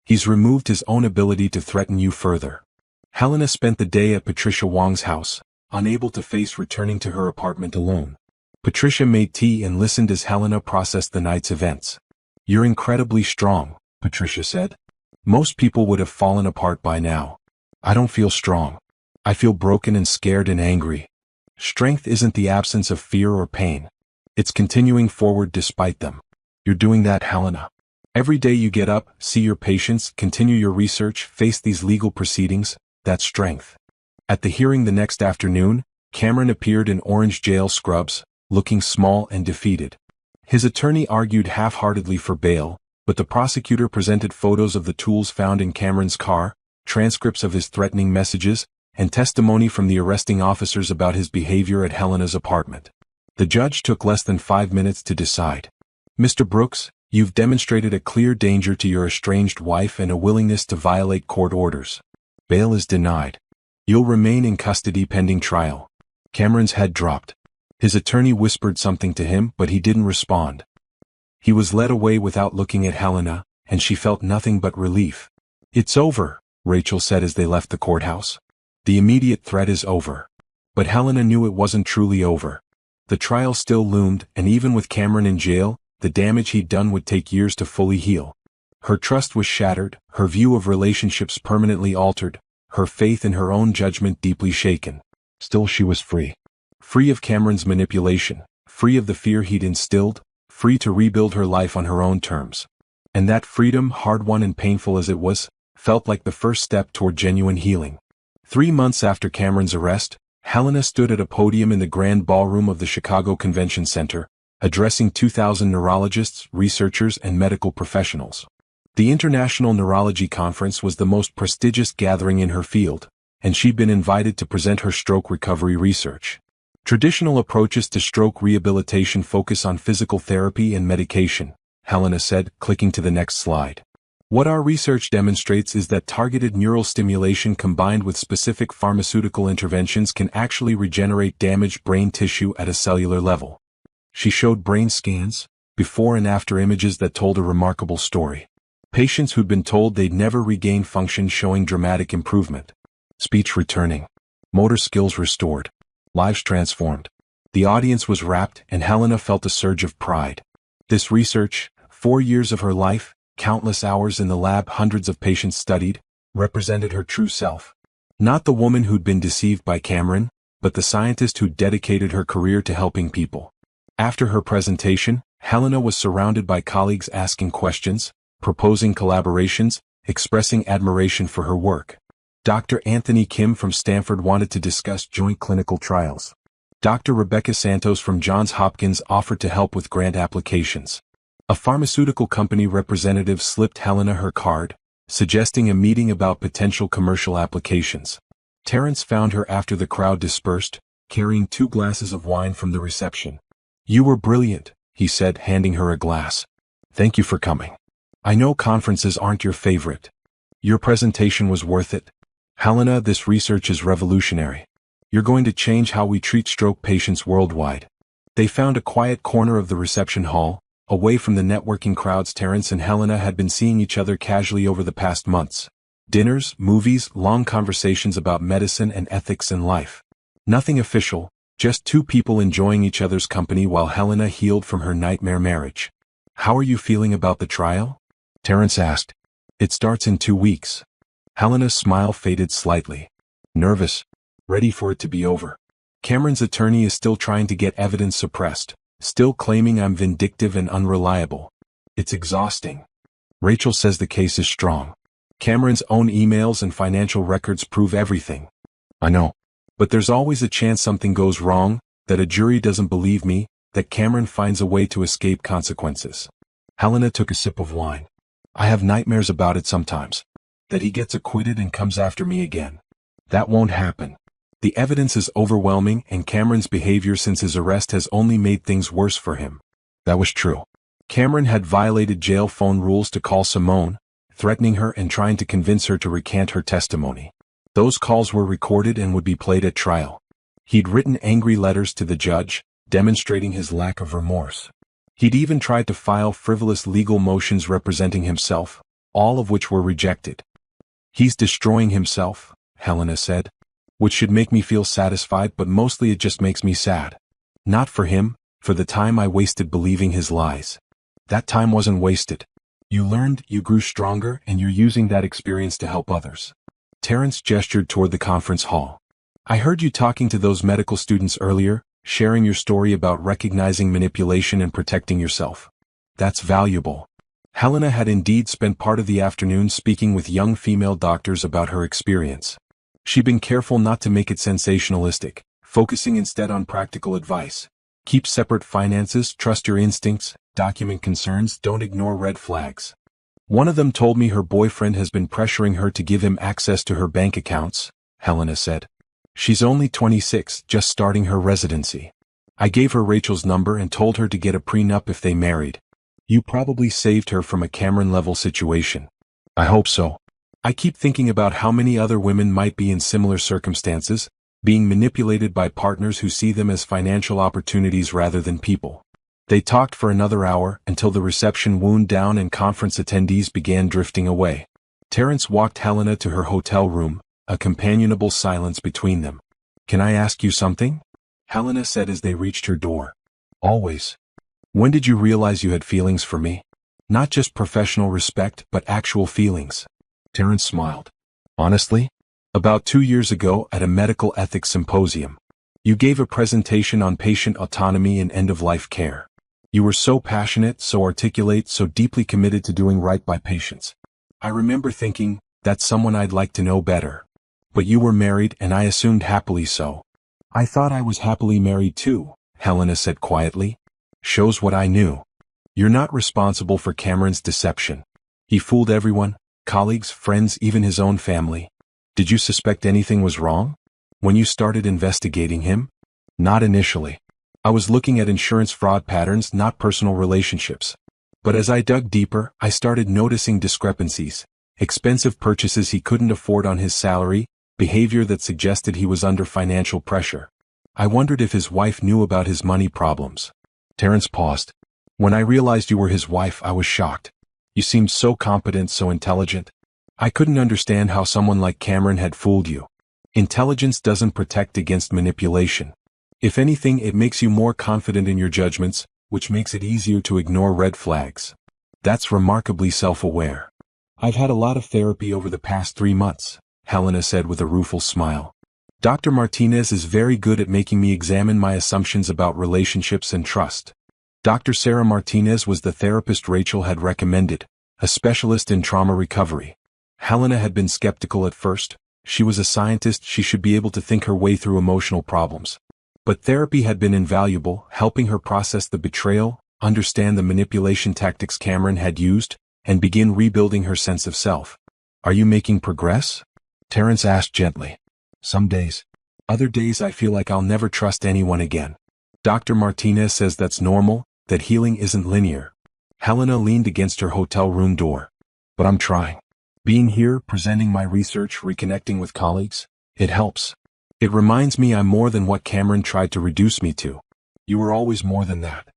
He's removed his own ability to threaten you further. Helena spent the day at Patricia Wong's house, unable to face returning to her apartment alone. Patricia made tea and listened as Helena processed the night's events. "You're incredibly strong," Patricia said. "Most people would have fallen apart by now. I don't feel strong. I feel broken and scared and angry. Strength isn't the absence of fear or pain. It's continuing forward despite them. You're doing that, Helena. Every day you get up, see your patients, continue your research, face these legal proceedings, that's strength." At the hearing the next afternoon, Cameron appeared in orange jail scrubs, looking small and defeated. His attorney argued half-heartedly for bail, but the prosecutor presented photos of the tools found in Cameron's car, transcripts of his threatening messages, and testimony from the arresting officers about his behavior at Helena's apartment. The judge took less than 5 minutes to decide. "Mr. Brooks, you've demonstrated a clear danger to your estranged wife and a willingness to violate court orders. Bail is denied. You'll remain in custody pending trial." Cameron's head dropped. His attorney whispered something to him, but he didn't respond. He was led away without looking at Helena, and she felt nothing but relief. "It's over," Rachel said as they left the courthouse. "The immediate threat is over." But Helena knew it wasn't truly over. The trial still loomed, and even with Cameron in jail, the damage he'd done would take years to fully heal. Her trust was shattered, her view of relationships permanently altered, her faith in her own judgment deeply shaken. Still she was free. Free of Cameron's manipulation, free of the fear he'd instilled, free to rebuild her life on her own terms. And that freedom, hard-won and painful as it was, felt like the first step toward genuine healing. 3 months after Cameron's arrest, Helena stood at a podium in the grand ballroom of the Chicago Convention Center, addressing 2,000 neurologists, researchers, and medical professionals. The International Neurology Conference was the most prestigious gathering in her field, and she'd been invited to present her stroke recovery research. Traditional approaches to stroke rehabilitation focus on physical therapy and medication, Helena said, clicking to the next slide. "What our research demonstrates is that targeted neural stimulation combined with specific pharmaceutical interventions can actually regenerate damaged brain tissue at a cellular level." She showed brain scans, before and after images that told a remarkable story. Patients who'd been told they'd never regain function showing dramatic improvement. Speech returning. Motor skills restored. Lives transformed. The audience was rapt, and Helena felt a surge of pride. This research, 4 years of her life, countless hours in the lab, hundreds of patients studied, represented her true self. Not the woman who'd been deceived by Cameron, but the scientist who'd dedicated her career to helping people. After her presentation, Helena was surrounded by colleagues asking questions, proposing collaborations, expressing admiration for her work. Dr. Anthony Kim from Stanford wanted to discuss joint clinical trials. Dr. Rebecca Santos from Johns Hopkins offered to help with grant applications. A pharmaceutical company representative slipped Helena her card, suggesting a meeting about potential commercial applications. Terrence found her after the crowd dispersed, carrying 2 glasses of wine from the reception. "You were brilliant," he said, handing her a glass. "Thank you for coming. I know conferences aren't your favorite. Your presentation was worth it. Helena, this research is revolutionary. You're going to change how we treat stroke patients worldwide." They found a quiet corner of the reception hall, away from the networking crowds. Terrence and Helena had been seeing each other casually over the past months. Dinners, movies, long conversations about medicine and ethics and life. Nothing official, just 2 people enjoying each other's company while Helena healed from her nightmare marriage. "How are you feeling about the trial?" Terrence asked. "It starts in 2 weeks. Helena's smile faded slightly. "Nervous. Ready for it to be over. Cameron's attorney is still trying to get evidence suppressed, still claiming I'm vindictive and unreliable. It's exhausting. Rachel says the case is strong. Cameron's own emails and financial records prove everything." "I know. But there's always a chance something goes wrong, that a jury doesn't believe me, that Cameron finds a way to escape consequences." Helena took a sip of wine. "I have nightmares about it sometimes. That he gets acquitted and comes after me again. That won't happen. The evidence is overwhelming, and Cameron's behavior since his arrest has only made things worse for him." That was true. Cameron had violated jail phone rules to call Simone, threatening her and trying to convince her to recant her testimony. Those calls were recorded and would be played at trial. He'd written angry letters to the judge, demonstrating his lack of remorse. He'd even tried to file frivolous legal motions representing himself, all of which were rejected. "He's destroying himself," Helena said. "Which should make me feel satisfied, but mostly it just makes me sad. Not for him, for the time I wasted believing his lies. That time wasn't wasted. You learned, you grew stronger, and you're using that experience to help others." Terrence gestured toward the conference hall. "I heard you talking to those medical students earlier, sharing your story about recognizing manipulation and protecting yourself. That's valuable." Helena had indeed spent part of the afternoon speaking with young female doctors about her experience. She'd been careful not to make it sensationalistic, focusing instead on practical advice. Keep separate finances, trust your instincts, document concerns, don't ignore red flags. "One of them told me her boyfriend has been pressuring her to give him access to her bank accounts," Helena said. "She's only 26, just starting her residency. I gave her Rachel's number and told her to get a prenup if they married. You probably saved her from a Cameron-level situation." "I hope so. I keep thinking about how many other women might be in similar circumstances, being manipulated by partners who see them as financial opportunities rather than people." They talked for another hour until the reception wound down and conference attendees began drifting away. Terrence walked Helena to her hotel room, a companionable silence between them. "Can I ask you something?" Helena said as they reached her door. "Always. When did you realize you had feelings for me? Not just professional respect, but actual feelings." Terrence smiled. "Honestly? About 2 years ago at a medical ethics symposium. You gave a presentation on patient autonomy and end-of-life care. You were so passionate, so articulate, so deeply committed to doing right by patients. I remember thinking, that's someone I'd like to know better. But you were married and I assumed happily so." "I thought I was happily married too," Helena said quietly. "Shows what I knew. You're not responsible for Cameron's deception. He fooled everyone, colleagues, friends, even his own family. Did you suspect anything was wrong when you started investigating him?" "Not initially. I was looking at insurance fraud patterns, not personal relationships. But as I dug deeper, I started noticing discrepancies, expensive purchases he couldn't afford on his salary, behavior that suggested he was under financial pressure. I wondered if his wife knew about his money problems." Terrence paused. "When I realized you were his wife, I was shocked. You seemed so competent, so intelligent. I couldn't understand how someone like Cameron had fooled you. Intelligence doesn't protect against manipulation. If anything, it makes you more confident in your judgments, which makes it easier to ignore red flags. That's remarkably self-aware." "I've had a lot of therapy over the past 3 months," Helena said with a rueful smile. "Dr. Martinez is very good at making me examine my assumptions about relationships and trust. Dr. Sarah Martinez was the therapist Rachel had recommended, a specialist in trauma recovery." Helena had been skeptical at first. She was a scientist, she should be able to think her way through emotional problems. But therapy had been invaluable, helping her process the betrayal, understand the manipulation tactics Cameron had used, and begin rebuilding her sense of self. "Are you making progress?" Terrence asked gently. "Some days. Other days I feel like I'll never trust anyone again. Dr. Martinez says that's normal, that healing isn't linear." Helena leaned against her hotel room door. "But I'm trying. Being here, presenting my research, reconnecting with colleagues, it helps. It reminds me I'm more than what Cameron tried to reduce me to. You were always more than that.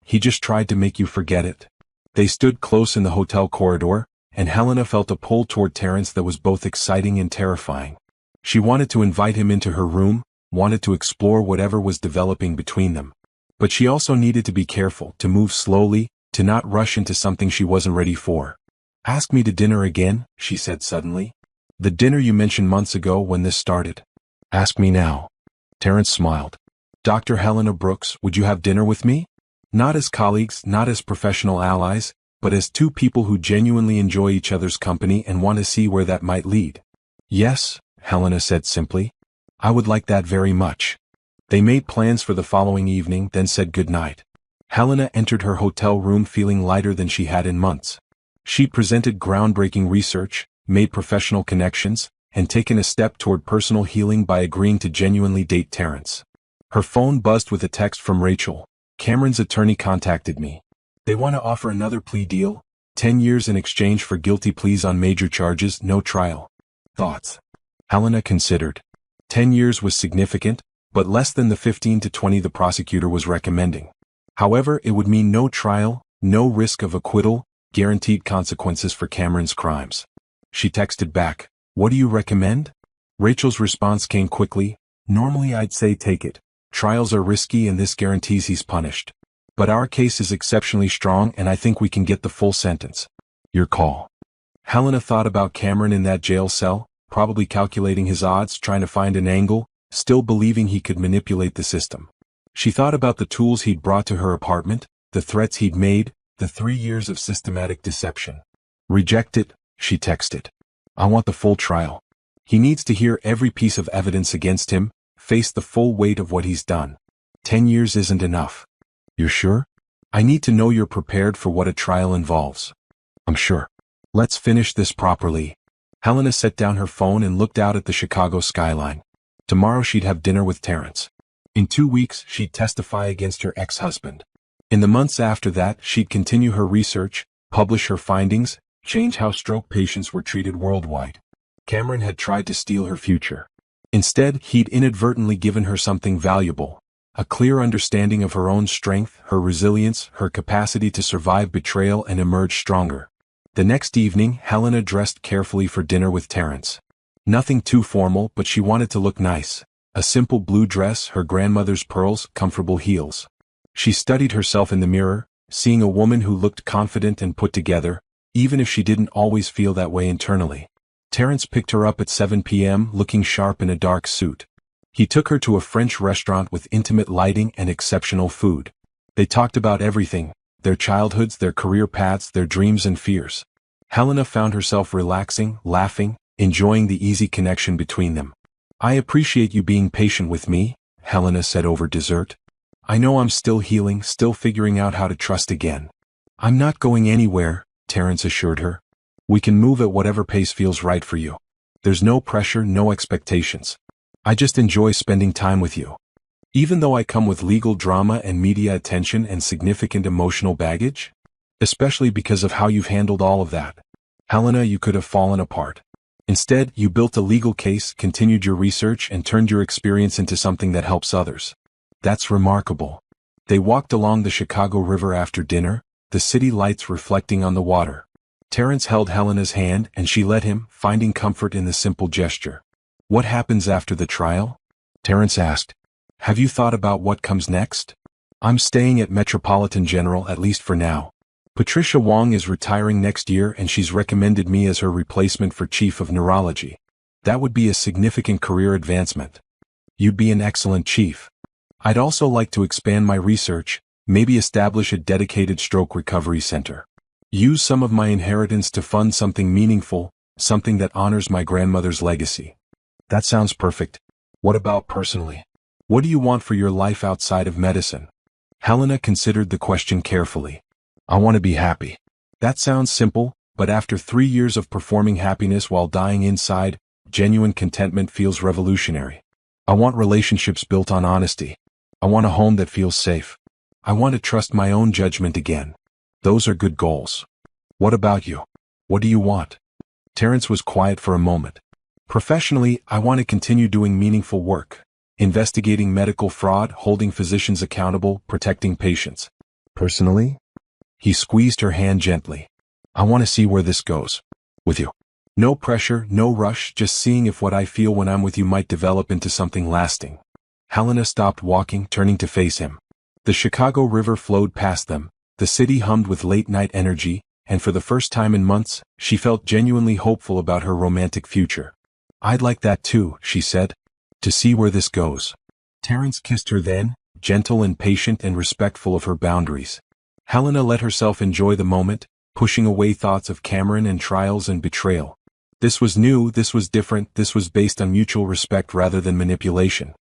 He just tried to make you forget it." They stood close in the hotel corridor, and Helena felt a pull toward Terrence that was both exciting and terrifying. She wanted to invite him into her room, wanted to explore whatever was developing between them. But she also needed to be careful, to move slowly, to not rush into something she wasn't ready for. "Ask me to dinner again," she said suddenly. "The dinner you mentioned months ago when this started. Ask me now." Terrence smiled. "Dr. Helena Brooks, would you have dinner with me? Not as colleagues, not as professional allies, but as two people who genuinely enjoy each other's company and want to see where that might lead." "Yes," Helena said simply. "I would like that very much." They made plans for the following evening, then said goodnight. Helena entered her hotel room feeling lighter than she had in months. She'd presented groundbreaking research, made professional connections, and taken a step toward personal healing by agreeing to genuinely date Terrence. Her phone buzzed with a text from Rachel. "Cameron's attorney contacted me. They want to offer another plea deal, 10 years in exchange for guilty pleas on major charges, no trial." "Thoughts?" Helena considered. 10 years was significant, but less than the 15 to 20 the prosecutor was recommending. However, it would mean no trial, no risk of acquittal, guaranteed consequences for Cameron's crimes. She texted back, "What do you recommend?" Rachel's response came quickly, "Normally I'd say take it. Trials are risky and this guarantees he's punished. But our case is exceptionally strong and I think we can get the full sentence. Your call." Helena thought about Cameron in that jail cell, probably calculating his odds, trying to find an angle, still believing he could manipulate the system. She thought about the tools he'd brought to her apartment, the threats he'd made, the 3 years of systematic deception. "Reject it," she texted. "I want the full trial. He needs to hear every piece of evidence against him, face the full weight of what he's done. 10 years isn't enough." "You're sure?" "I need to know you're prepared for what a trial involves." "I'm sure. Let's finish this properly." Helena set down her phone and looked out at the Chicago skyline. Tomorrow she'd have dinner with Terrence. In 2 weeks, she'd testify against her ex-husband. In the months after that, she'd continue her research, publish her findings, change how stroke patients were treated worldwide. Cameron had tried to steal her future. Instead, he'd inadvertently given her something valuable, a clear understanding of her own strength, her resilience, her capacity to survive betrayal and emerge stronger. The next evening, Helena dressed carefully for dinner with Terrence. Nothing too formal, but she wanted to look nice. A simple blue dress, her grandmother's pearls, comfortable heels. She studied herself in the mirror, seeing a woman who looked confident and put together, even if she didn't always feel that way internally. Terrence picked her up at 7 p.m. looking sharp in a dark suit. He took her to a French restaurant with intimate lighting and exceptional food. They talked about everything, their childhoods, their career paths, their dreams and fears. Helena found herself relaxing, laughing, enjoying the easy connection between them. "I appreciate you being patient with me," Helena said over dessert. "I know I'm still healing, still figuring out how to trust again." "I'm not going anywhere," Terrence assured her. "We can move at whatever pace feels right for you. There's no pressure, no expectations. I just enjoy spending time with you. Even though I come with legal drama and media attention and significant emotional baggage? Especially because of how you've handled all of that. Helena, you could have fallen apart. Instead, you built a legal case, continued your research, and turned your experience into something that helps others. That's remarkable." They walked along the Chicago River after dinner, the city lights reflecting on the water. Terrence held Helena's hand and she let him, finding comfort in the simple gesture. "What happens after the trial?" Terrence asked. "Have you thought about what comes next?" "I'm staying at Metropolitan General at least for now. Patricia Wong is retiring next year and she's recommended me as her replacement for Chief of Neurology. That would be a significant career advancement." "You'd be an excellent chief. I'd also like to expand my research, maybe establish a dedicated stroke recovery center. Use some of my inheritance to fund something meaningful, something that honors my grandmother's legacy." "That sounds perfect. What about personally? What do you want for your life outside of medicine?" Helena considered the question carefully. "I want to be happy." That sounds simple, but after 3 years of performing happiness while dying inside, genuine contentment feels revolutionary. "I want relationships built on honesty. I want a home that feels safe. I want to trust my own judgment again." "Those are good goals. What about you? What do you want?" Terrence was quiet for a moment. "Professionally, I want to continue doing meaningful work. Investigating medical fraud, holding physicians accountable, protecting patients. Personally?" He squeezed her hand gently. "I want to see where this goes. With you. No pressure, no rush, just seeing if what I feel when I'm with you might develop into something lasting." Helena stopped walking, turning to face him. The Chicago River flowed past them, the city hummed with late-night energy, and for the first time in months, she felt genuinely hopeful about her romantic future. "I'd like that too," she said. "To see where this goes." Terrence kissed her then, gentle and patient and respectful of her boundaries. Helena let herself enjoy the moment, pushing away thoughts of Cameron and trials and betrayal. This was new, this was different, this was based on mutual respect rather than manipulation.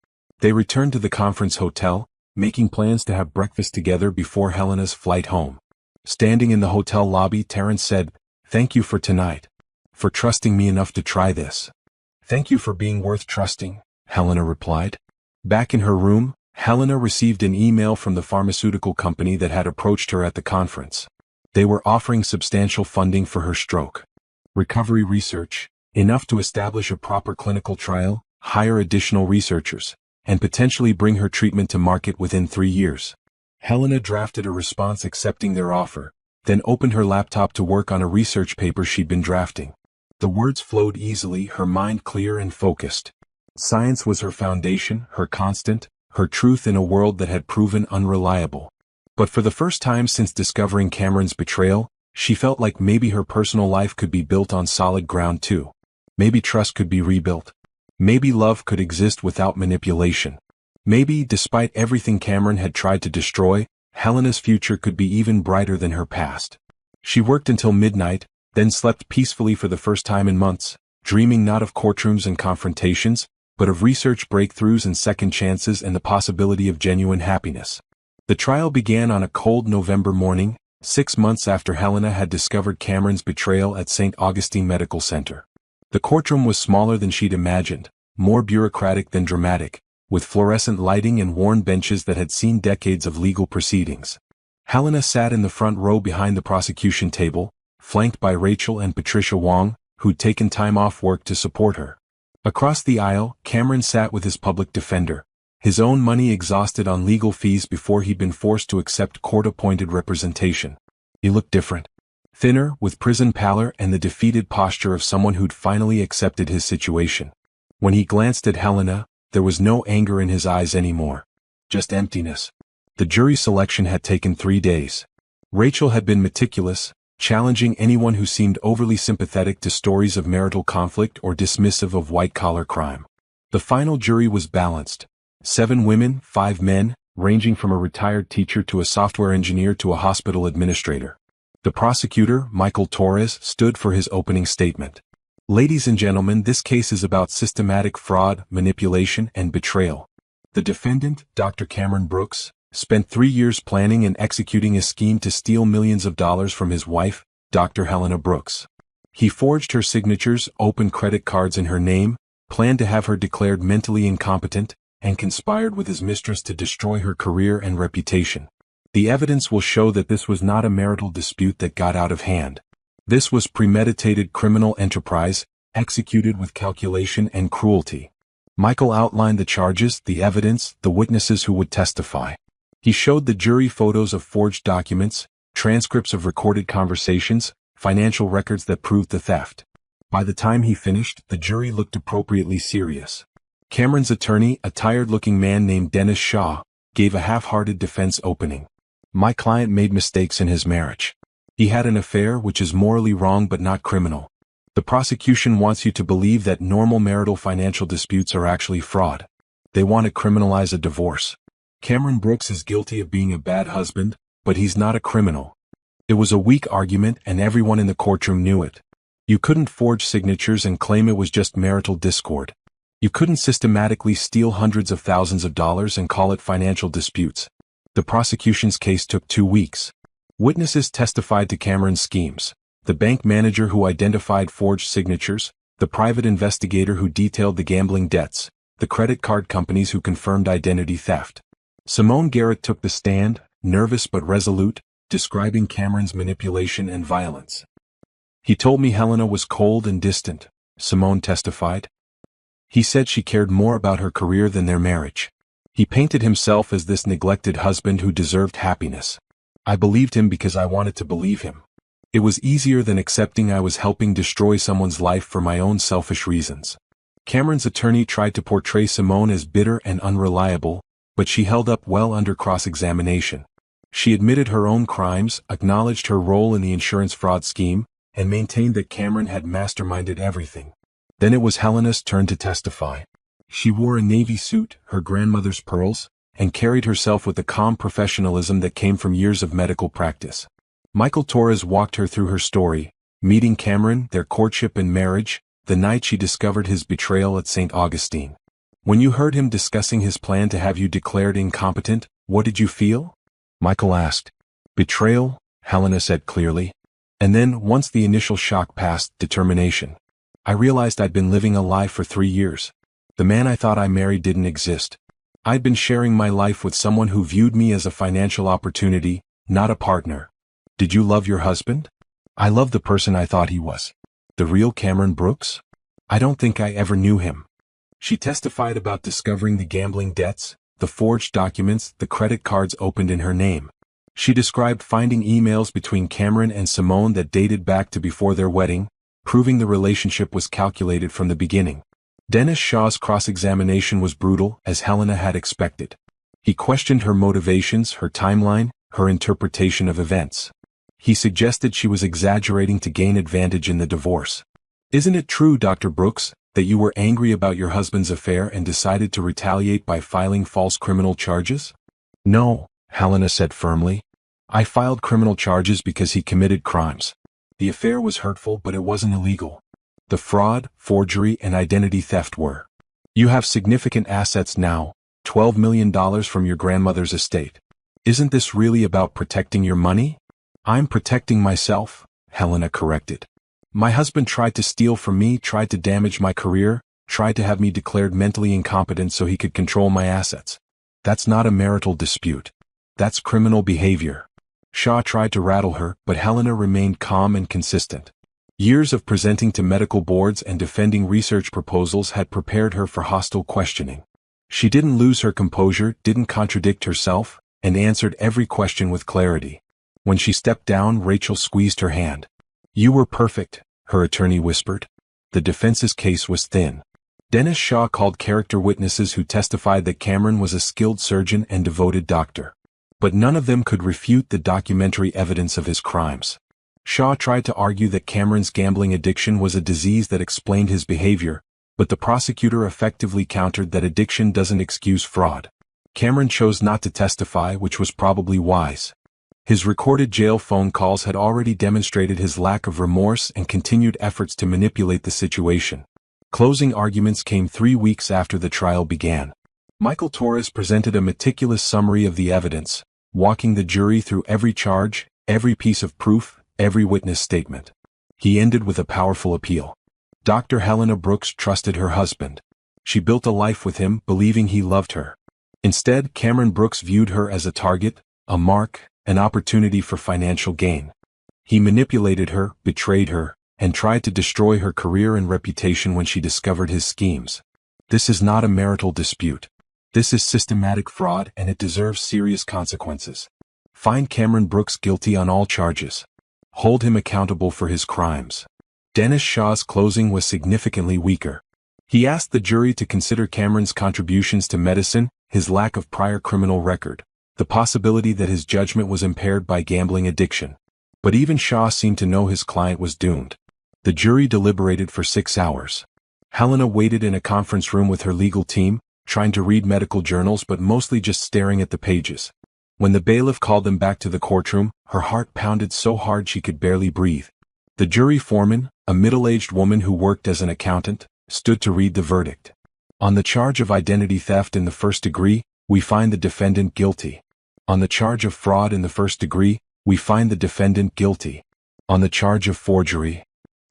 They returned to the conference hotel, making plans to have breakfast together before Helena's flight home. Standing in the hotel lobby, Terrence said, "Thank you for tonight. For trusting me enough to try this." "Thank you for being worth trusting," Helena replied. Back in her room, Helena received an email from the pharmaceutical company that had approached her at the conference. They were offering substantial funding for her stroke recovery research, enough to establish a proper clinical trial, hire additional researchers, and potentially bring her treatment to market within 3 years. Helena drafted a response accepting their offer, then opened her laptop to work on a research paper she'd been drafting. The words flowed easily, her mind clear and focused. Science was her foundation, her constant, her truth in a world that had proven unreliable. But for the first time since discovering Cameron's betrayal, she felt like maybe her personal life could be built on solid ground too. Maybe trust could be rebuilt. Maybe love could exist without manipulation. Maybe, despite everything Cameron had tried to destroy, Helena's future could be even brighter than her past. She worked until midnight, then slept peacefully for the first time in months, dreaming not of courtrooms and confrontations, but of research breakthroughs and second chances and the possibility of genuine happiness. The trial began on a cold November morning, 6 months after Helena had discovered Cameron's betrayal at St. Augustine Medical Center. The courtroom was smaller than she'd imagined, more bureaucratic than dramatic, with fluorescent lighting and worn benches that had seen decades of legal proceedings. Helena sat in the front row behind the prosecution table, flanked by Rachel and Patricia Wong, who'd taken time off work to support her. Across the aisle, Cameron sat with his public defender, his own money exhausted on legal fees before he'd been forced to accept court-appointed representation. He looked different. Thinner, with prison pallor and the defeated posture of someone who'd finally accepted his situation. When he glanced at Helena, there was no anger in his eyes anymore. Just emptiness. The jury selection had taken 3 days. Rachel had been meticulous, challenging anyone who seemed overly sympathetic to stories of marital conflict or dismissive of white-collar crime. The final jury was balanced. 7 women, 5 men, ranging from a retired teacher to a software engineer to a hospital administrator. The prosecutor, Michael Torres, stood for his opening statement. Ladies and gentlemen, this case is about systematic fraud, manipulation, and betrayal. The defendant, Dr. Cameron Brooks, spent 3 years planning and executing a scheme to steal millions of dollars from his wife, Dr. Helena Brooks. He forged her signatures, opened credit cards in her name, planned to have her declared mentally incompetent, and conspired with his mistress to destroy her career and reputation. The evidence will show that this was not a marital dispute that got out of hand. This was premeditated criminal enterprise, executed with calculation and cruelty. Michael outlined the charges, the evidence, the witnesses who would testify. He showed the jury photos of forged documents, transcripts of recorded conversations, financial records that proved the theft. By the time he finished, the jury looked appropriately serious. Cameron's attorney, a tired-looking man named Dennis Shaw, gave a half-hearted defense opening. My client made mistakes in his marriage. He had an affair, which is morally wrong but not criminal. The prosecution wants you to believe that normal marital financial disputes are actually fraud. They want to criminalize a divorce. Cameron Brooks is guilty of being a bad husband, but he's not a criminal. It was a weak argument and everyone in the courtroom knew it. You couldn't forge signatures and claim it was just marital discord. You couldn't systematically steal hundreds of thousands of dollars and call it financial disputes. The prosecution's case took 2 weeks. Witnesses testified to Cameron's schemes. The bank manager who identified forged signatures, the private investigator who detailed the gambling debts, the credit card companies who confirmed identity theft. Simone Garrett took the stand, nervous but resolute, describing Cameron's manipulation and violence. He told me Helena was cold and distant, Simone testified. He said she cared more about her career than their marriage. He painted himself as this neglected husband who deserved happiness. I believed him because I wanted to believe him. It was easier than accepting I was helping destroy someone's life for my own selfish reasons. Cameron's attorney tried to portray Simone as bitter and unreliable, but she held up well under cross-examination. She admitted her own crimes, acknowledged her role in the insurance fraud scheme, and maintained that Cameron had masterminded everything. Then it was Helena's turn to testify. She wore a navy suit, her grandmother's pearls, and carried herself with the calm professionalism that came from years of medical practice. Michael Torres walked her through her story, meeting Cameron, their courtship and marriage, the night she discovered his betrayal at St. Augustine. When you heard him discussing his plan to have you declared incompetent, what did you feel? Michael asked. Betrayal, Helena said clearly. And then, once the initial shock passed, determination. I realized I'd been living a lie for 3 years. The man I thought I married didn't exist. I'd been sharing my life with someone who viewed me as a financial opportunity, not a partner. Did you love your husband? I loved the person I thought he was. The real Cameron Brooks? I don't think I ever knew him. She testified about discovering the gambling debts, the forged documents, the credit cards opened in her name. She described finding emails between Cameron and Simone that dated back to before their wedding, proving the relationship was calculated from the beginning. Dennis Shaw's cross-examination was brutal, as Helena had expected. He questioned her motivations, her timeline, her interpretation of events. He suggested she was exaggerating to gain advantage in the divorce. "Isn't it true, Dr. Brooks, that you were angry about your husband's affair and decided to retaliate by filing false criminal charges?" "No," Helena said firmly. "I filed criminal charges because he committed crimes. The affair was hurtful, but it wasn't illegal. The fraud, forgery, and identity theft were. You have significant assets now, $12 million from your grandmother's estate. Isn't this really about protecting your money?" "I'm protecting myself," Helena corrected. "My husband tried to steal from me, tried to damage my career, tried to have me declared mentally incompetent so he could control my assets. That's not a marital dispute. That's criminal behavior." Shaw tried to rattle her, but Helena remained calm and consistent. Years of presenting to medical boards and defending research proposals had prepared her for hostile questioning. She didn't lose her composure, didn't contradict herself, and answered every question with clarity. When she stepped down, Rachel squeezed her hand. "You were perfect," her attorney whispered. The defense's case was thin. Dennis Shaw called character witnesses who testified that Cameron was a skilled surgeon and devoted doctor. But none of them could refute the documentary evidence of his crimes. Shaw tried to argue that Cameron's gambling addiction was a disease that explained his behavior, but the prosecutor effectively countered that addiction doesn't excuse fraud. Cameron chose not to testify, which was probably wise. His recorded jail phone calls had already demonstrated his lack of remorse and continued efforts to manipulate the situation. Closing arguments came 3 weeks after the trial began. Michael Torres presented a meticulous summary of the evidence, walking the jury through every charge, every piece of proof, every witness statement. He ended with a powerful appeal. Dr. Helena Brooks trusted her husband. She built a life with him, believing he loved her. Instead, Cameron Brooks viewed her as a target, a mark, an opportunity for financial gain. He manipulated her, betrayed her, and tried to destroy her career and reputation when she discovered his schemes. This is not a marital dispute. This is systematic fraud, and it deserves serious consequences. Find Cameron Brooks guilty on all charges. Hold him accountable for his crimes. Dennis Shaw's closing was significantly weaker. He asked the jury to consider Cameron's contributions to medicine, his lack of prior criminal record, the possibility that his judgment was impaired by gambling addiction. But even Shaw seemed to know his client was doomed. The jury deliberated for 6 hours. Helena waited in a conference room with her legal team, trying to read medical journals but mostly just staring at the pages. When the bailiff called them back to the courtroom, her heart pounded so hard she could barely breathe. The jury foreman, a middle-aged woman who worked as an accountant, stood to read the verdict. On the charge of identity theft in the first degree, we find the defendant guilty. On the charge of fraud in the first degree, we find the defendant guilty. On the charge of forgery,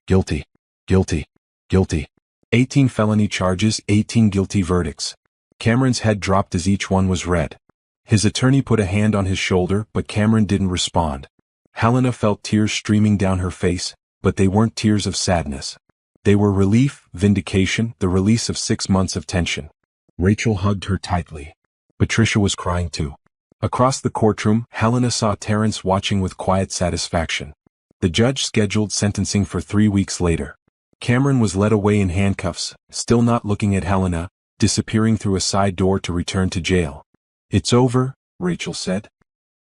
guilty, guilty, guilty. 18 felony charges, 18 guilty verdicts. Cameron's head dropped as each one was read. His attorney put a hand on his shoulder, but Cameron didn't respond. Helena felt tears streaming down her face, but they weren't tears of sadness. They were relief, vindication, the release of 6 months of tension. Rachel hugged her tightly. Patricia was crying too. Across the courtroom, Helena saw Terrence watching with quiet satisfaction. The judge scheduled sentencing for 3 weeks later. Cameron was led away in handcuffs, still not looking at Helena, disappearing through a side door to return to jail. "It's over," Rachel said.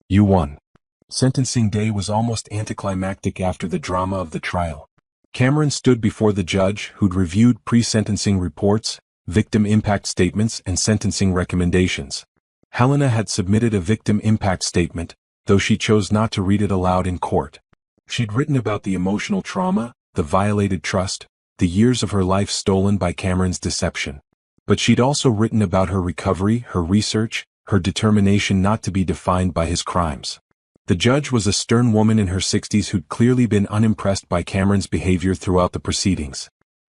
"You won." Sentencing day was almost anticlimactic after the drama of the trial. Cameron stood before the judge, who'd reviewed pre-sentencing reports, victim impact statements, and sentencing recommendations. Helena had submitted a victim impact statement, though she chose not to read it aloud in court. She'd written about the emotional trauma, the violated trust, the years of her life stolen by Cameron's deception. But she'd also written about her recovery, her research, her determination not to be defined by his crimes. The judge was a stern woman in her 60s who'd clearly been unimpressed by Cameron's behavior throughout the proceedings.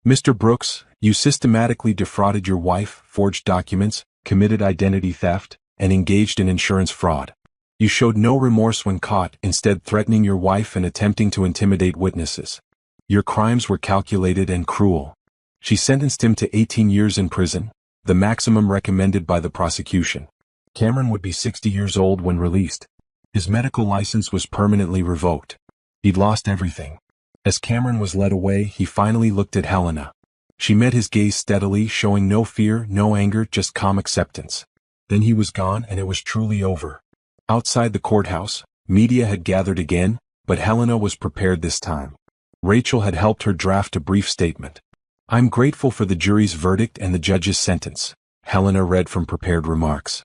"Mr. Brooks, you systematically defrauded your wife, forged documents, committed identity theft, and engaged in insurance fraud. You showed no remorse when caught, instead threatening your wife and attempting to intimidate witnesses. Your crimes were calculated and cruel." She sentenced him to 18 years in prison, the maximum recommended by the prosecution. Cameron would be 60 years old when released. His medical license was permanently revoked. He'd lost everything. As Cameron was led away, he finally looked at Helena. She met his gaze steadily, showing no fear, no anger, just calm acceptance. Then he was gone, and it was truly over. Outside the courthouse, media had gathered again, but Helena was prepared this time. Rachel had helped her draft a brief statement. "I'm grateful for the jury's verdict and the judge's sentence," Helena read from prepared remarks.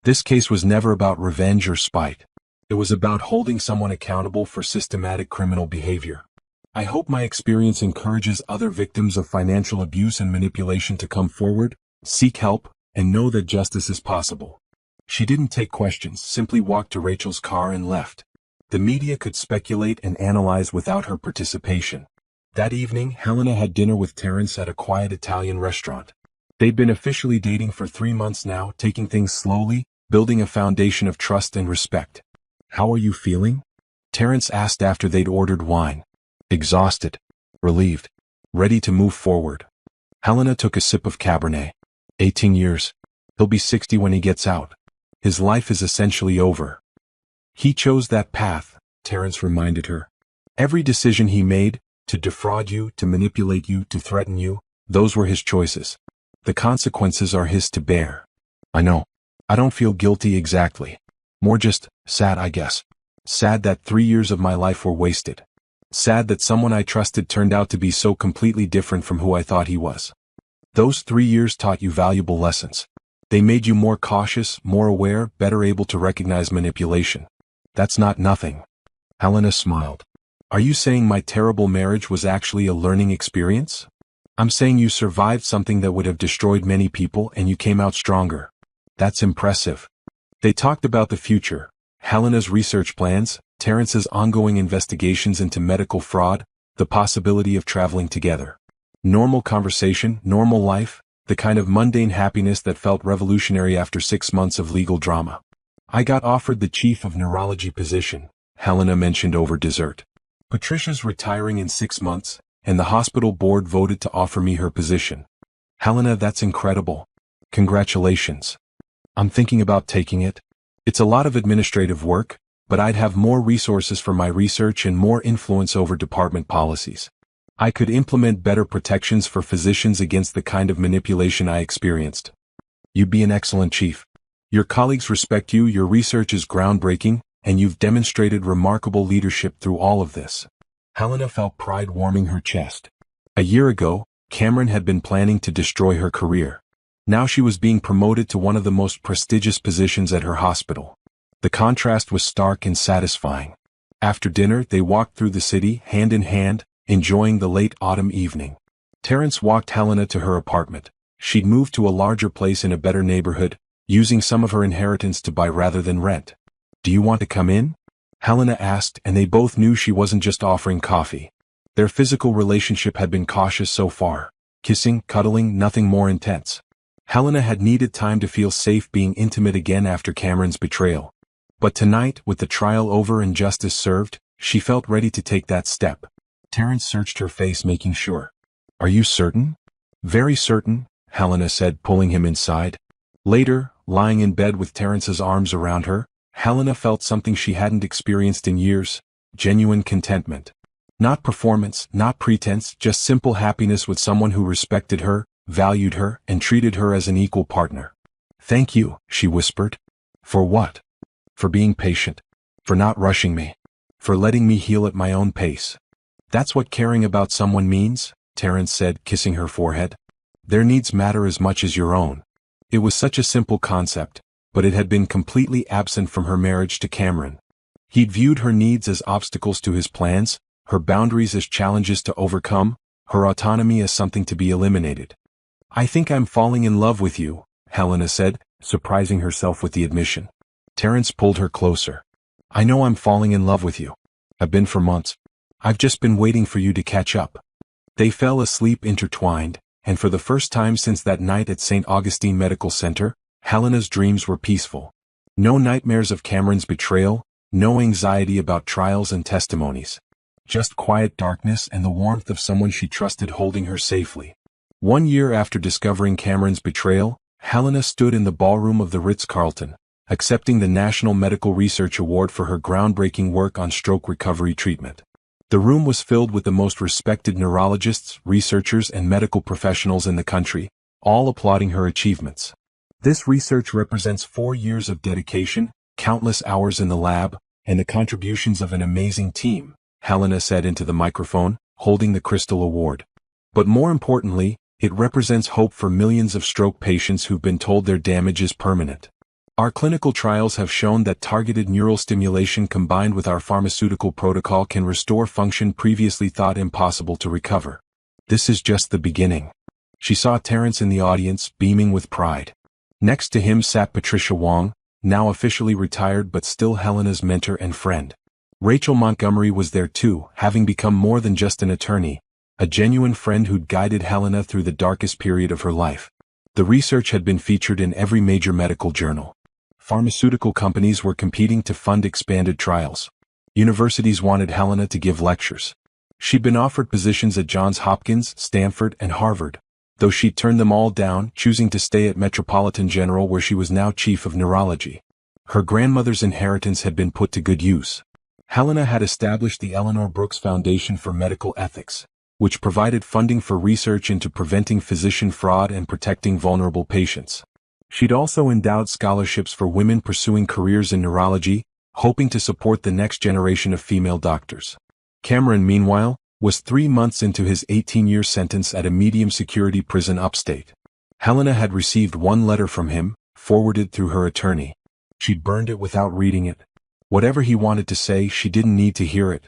This case was never about revenge or spite. It was about holding someone accountable for systematic criminal behavior. "I hope my experience encourages other victims of financial abuse and manipulation to come forward, seek help, and know that justice is possible." She didn't take questions, simply walked to Rachel's car and left. The media could speculate and analyze without her participation. That evening, Helena had dinner with Terrence at a quiet Italian restaurant. They'd been officially dating for 3 months now, taking things slowly, building a foundation of trust and respect. "How are you feeling?" Terrence asked after they'd ordered wine. "Exhausted. Relieved. Ready to move forward." Helena took a sip of Cabernet. 18 years. He'll be 60 when he gets out. His life is essentially over. "He chose that path," Terrence reminded her. "Every decision he made, to defraud you, to manipulate you, to threaten you, those were his choices. The consequences are his to bear." "I know. I don't feel guilty exactly. More just sad, I guess. Sad that 3 years of my life were wasted. Sad that someone I trusted turned out to be so completely different from who I thought he was. Those 3 years taught you valuable lessons. They made you more cautious, more aware, better able to recognize manipulation. That's not nothing." Helena smiled. "Are you saying my terrible marriage was actually a learning experience?" "I'm saying you survived something that would have destroyed many people and you came out stronger. That's impressive." They talked about the future, Helena's research plans, Terrence's ongoing investigations into medical fraud, the possibility of traveling together. Normal conversation, normal life, the kind of mundane happiness that felt revolutionary after 6 months of legal drama. "I got offered the chief of neurology position," Helena mentioned over dessert. "Patricia's retiring in 6 months, and the hospital board voted to offer me her position." "Helena, that's incredible. Congratulations." "I'm thinking about taking it. It's a lot of administrative work, but I'd have more resources for my research and more influence over department policies. I could implement better protections for physicians against the kind of manipulation I experienced." "You'd be an excellent chief. Your colleagues respect you, your research is groundbreaking, and you've demonstrated remarkable leadership through all of this." Helena felt pride warming her chest. A year ago, Cameron had been planning to destroy her career. Now she was being promoted to one of the most prestigious positions at her hospital. The contrast was stark and satisfying. After dinner, they walked through the city, hand in hand, enjoying the late autumn evening. Terrence walked Helena to her apartment. She'd moved to a larger place in a better neighborhood, using some of her inheritance to buy rather than rent. "Do you want to come in?" Helena asked, and they both knew she wasn't just offering coffee. Their physical relationship had been cautious so far. Kissing, cuddling, nothing more intense. Helena had needed time to feel safe being intimate again after Cameron's betrayal. But tonight, with the trial over and justice served, she felt ready to take that step. Terrence searched her face, making sure. "Are you certain?" "Very certain," Helena said, pulling him inside. Later, lying in bed with Terrence's arms around her, Helena felt something she hadn't experienced in years: genuine contentment. Not performance, not pretense, just simple happiness with someone who respected her, valued her, and treated her as an equal partner. "Thank you," she whispered. "For what?" "For being patient. For not rushing me. For letting me heal at my own pace." "That's what caring about someone means," Terrence said, kissing her forehead. "Their needs matter as much as your own." It was such a simple concept, but it had been completely absent from her marriage to Cameron. He'd viewed her needs as obstacles to his plans, her boundaries as challenges to overcome, her autonomy as something to be eliminated. "I think I'm falling in love with you," Helena said, surprising herself with the admission. Terrence pulled her closer. "I know I'm falling in love with you. I've been for months. I've just been waiting for you to catch up." They fell asleep intertwined, and for the first time since that night at St. Augustine Medical Center, Helena's dreams were peaceful. No nightmares of Cameron's betrayal, no anxiety about trials and testimonies. Just quiet darkness and the warmth of someone she trusted holding her safely. 1 year after discovering Cameron's betrayal, Helena stood in the ballroom of the Ritz-Carlton, accepting the National Medical Research Award for her groundbreaking work on stroke recovery treatment. The room was filled with the most respected neurologists, researchers, and medical professionals in the country, all applauding her achievements. This research represents 4 years of dedication, countless hours in the lab, and the contributions of an amazing team, Helena said into the microphone, holding the Crystal Award. But more importantly, it represents hope for millions of stroke patients who've been told their damage is permanent. Our clinical trials have shown that targeted neural stimulation combined with our pharmaceutical protocol can restore function previously thought impossible to recover. This is just the beginning. She saw Terrence in the audience, beaming with pride. Next to him sat Patricia Wong, now officially retired but still Helena's mentor and friend. Rachel Montgomery was there too, having become more than just an attorney, a genuine friend who'd guided Helena through the darkest period of her life. The research had been featured in every major medical journal. Pharmaceutical companies were competing to fund expanded trials. Universities wanted Helena to give lectures. She'd been offered positions at Johns Hopkins, Stanford, and Harvard, though she'd turned them all down, choosing to stay at Metropolitan General where she was now chief of neurology. Her grandmother's inheritance had been put to good use. Helena had established the Eleanor Brooks Foundation for Medical Ethics, which provided funding for research into preventing physician fraud and protecting vulnerable patients. She'd also endowed scholarships for women pursuing careers in neurology, hoping to support the next generation of female doctors. Cameron, meanwhile, was 3 months into his 18-year sentence at a medium-security prison upstate. Helena had received one letter from him, forwarded through her attorney. She'd burned it without reading it. Whatever he wanted to say, she didn't need to hear it.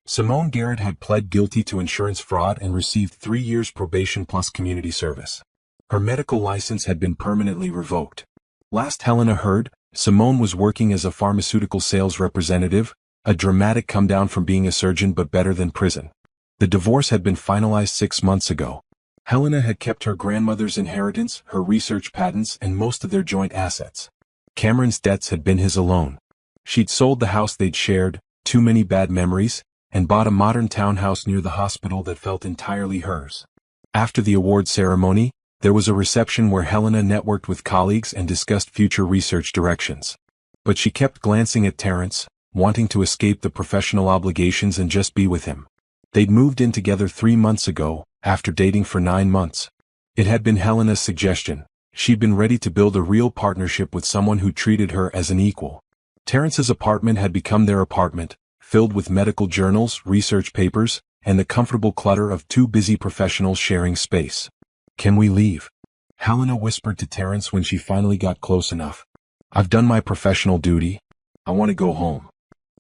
Simone Garrett had pled guilty to insurance fraud and received 3 years probation plus community service. Her medical license had been permanently revoked. Last Helena heard, Simone was working as a pharmaceutical sales representative, a dramatic come down from being a surgeon but better than prison. The divorce had been finalized 6 months ago. Helena had kept her grandmother's inheritance, her research patents, and most of their joint assets. Cameron's debts had been his alone. She'd sold the house they'd shared, too many bad memories, and bought a modern townhouse near the hospital that felt entirely hers. After the award ceremony, there was a reception where Helena networked with colleagues and discussed future research directions. But she kept glancing at Terrence, wanting to escape the professional obligations and just be with him. They'd moved in together 3 months ago, after dating for 9 months. It had been Helena's suggestion. She'd been ready to build a real partnership with someone who treated her as an equal. Terrence's apartment had become their apartment, filled with medical journals, research papers, and the comfortable clutter of 2 busy professionals sharing space. "Can we leave?" Helena whispered to Terrence when she finally got close enough. "I've done my professional duty. I want to go home."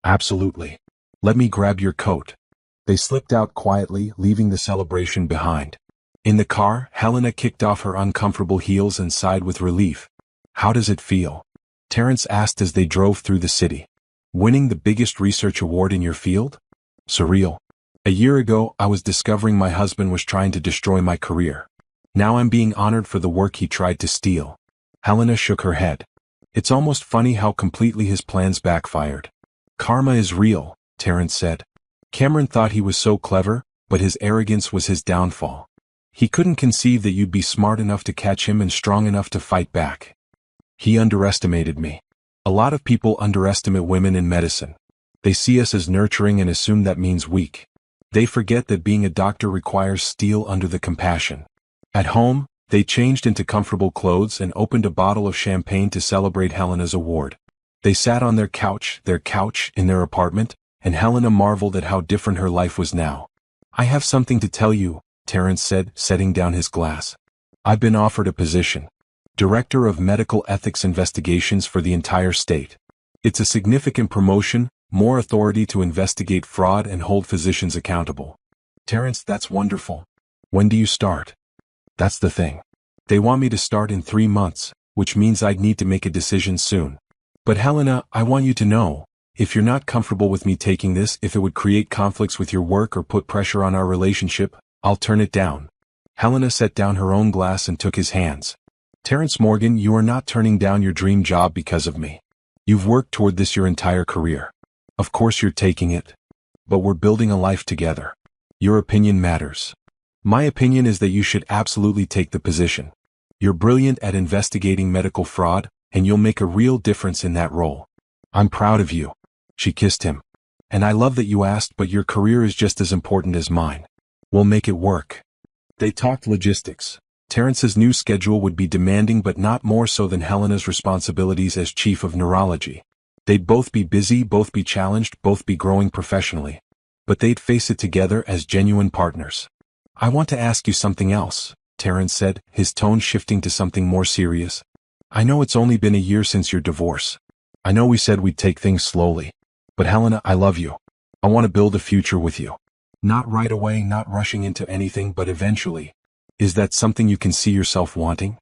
"Absolutely. Let me grab your coat." They slipped out quietly, leaving the celebration behind. In the car, Helena kicked off her uncomfortable heels and sighed with relief. "How does it feel?" Terrence asked as they drove through the city. "Winning the biggest research award in your field?" "Surreal. A year ago, I was discovering my husband was trying to destroy my career. Now I'm being honored for the work he tried to steal." Helena shook her head. "It's almost funny how completely his plans backfired." "Karma is real," Terrence said. "Cameron thought he was so clever, but his arrogance was his downfall. He couldn't conceive that you'd be smart enough to catch him and strong enough to fight back. He underestimated me. A lot of people underestimate women in medicine. They see us as nurturing and assume that means weak. They forget that being a doctor requires steel under the compassion." At home, they changed into comfortable clothes and opened a bottle of champagne to celebrate Helena's award. They sat on their couch in their apartment, and Helena marveled at how different her life was now. "I have something to tell you," Terrence said, setting down his glass. "I've been offered a position. Director of Medical Ethics Investigations for the entire state. It's a significant promotion, more authority to investigate fraud and hold physicians accountable." "Terrence, that's wonderful. When do you start?" "That's the thing. They want me to start in 3 months, which means I'd need to make a decision soon. But Helena, I want you to know, if you're not comfortable with me taking this, if it would create conflicts with your work or put pressure on our relationship, I'll turn it down." Helena set down her own glass and took his hands. "Terrence Morgan, you are not turning down your dream job because of me. You've worked toward this your entire career. Of course you're taking it. But we're building a life together. Your opinion matters. My opinion is that you should absolutely take the position. You're brilliant at investigating medical fraud, and you'll make a real difference in that role. I'm proud of you. She kissed him. And I love that you asked, but your career is just as important as mine. We'll make it work. They talked logistics. Terrence's new schedule would be demanding, but not more so than Helena's responsibilities as chief of neurology. They'd both be busy, both be challenged, both be growing professionally. But they'd face it together as genuine partners. I want to ask you something else, Terrence said, his tone shifting to something more serious. I know it's only been a year since your divorce. I know we said we'd take things slowly. But Helena, I love you. I want to build a future with you. Not right away, not rushing into anything, but eventually. Is that something you can see yourself wanting?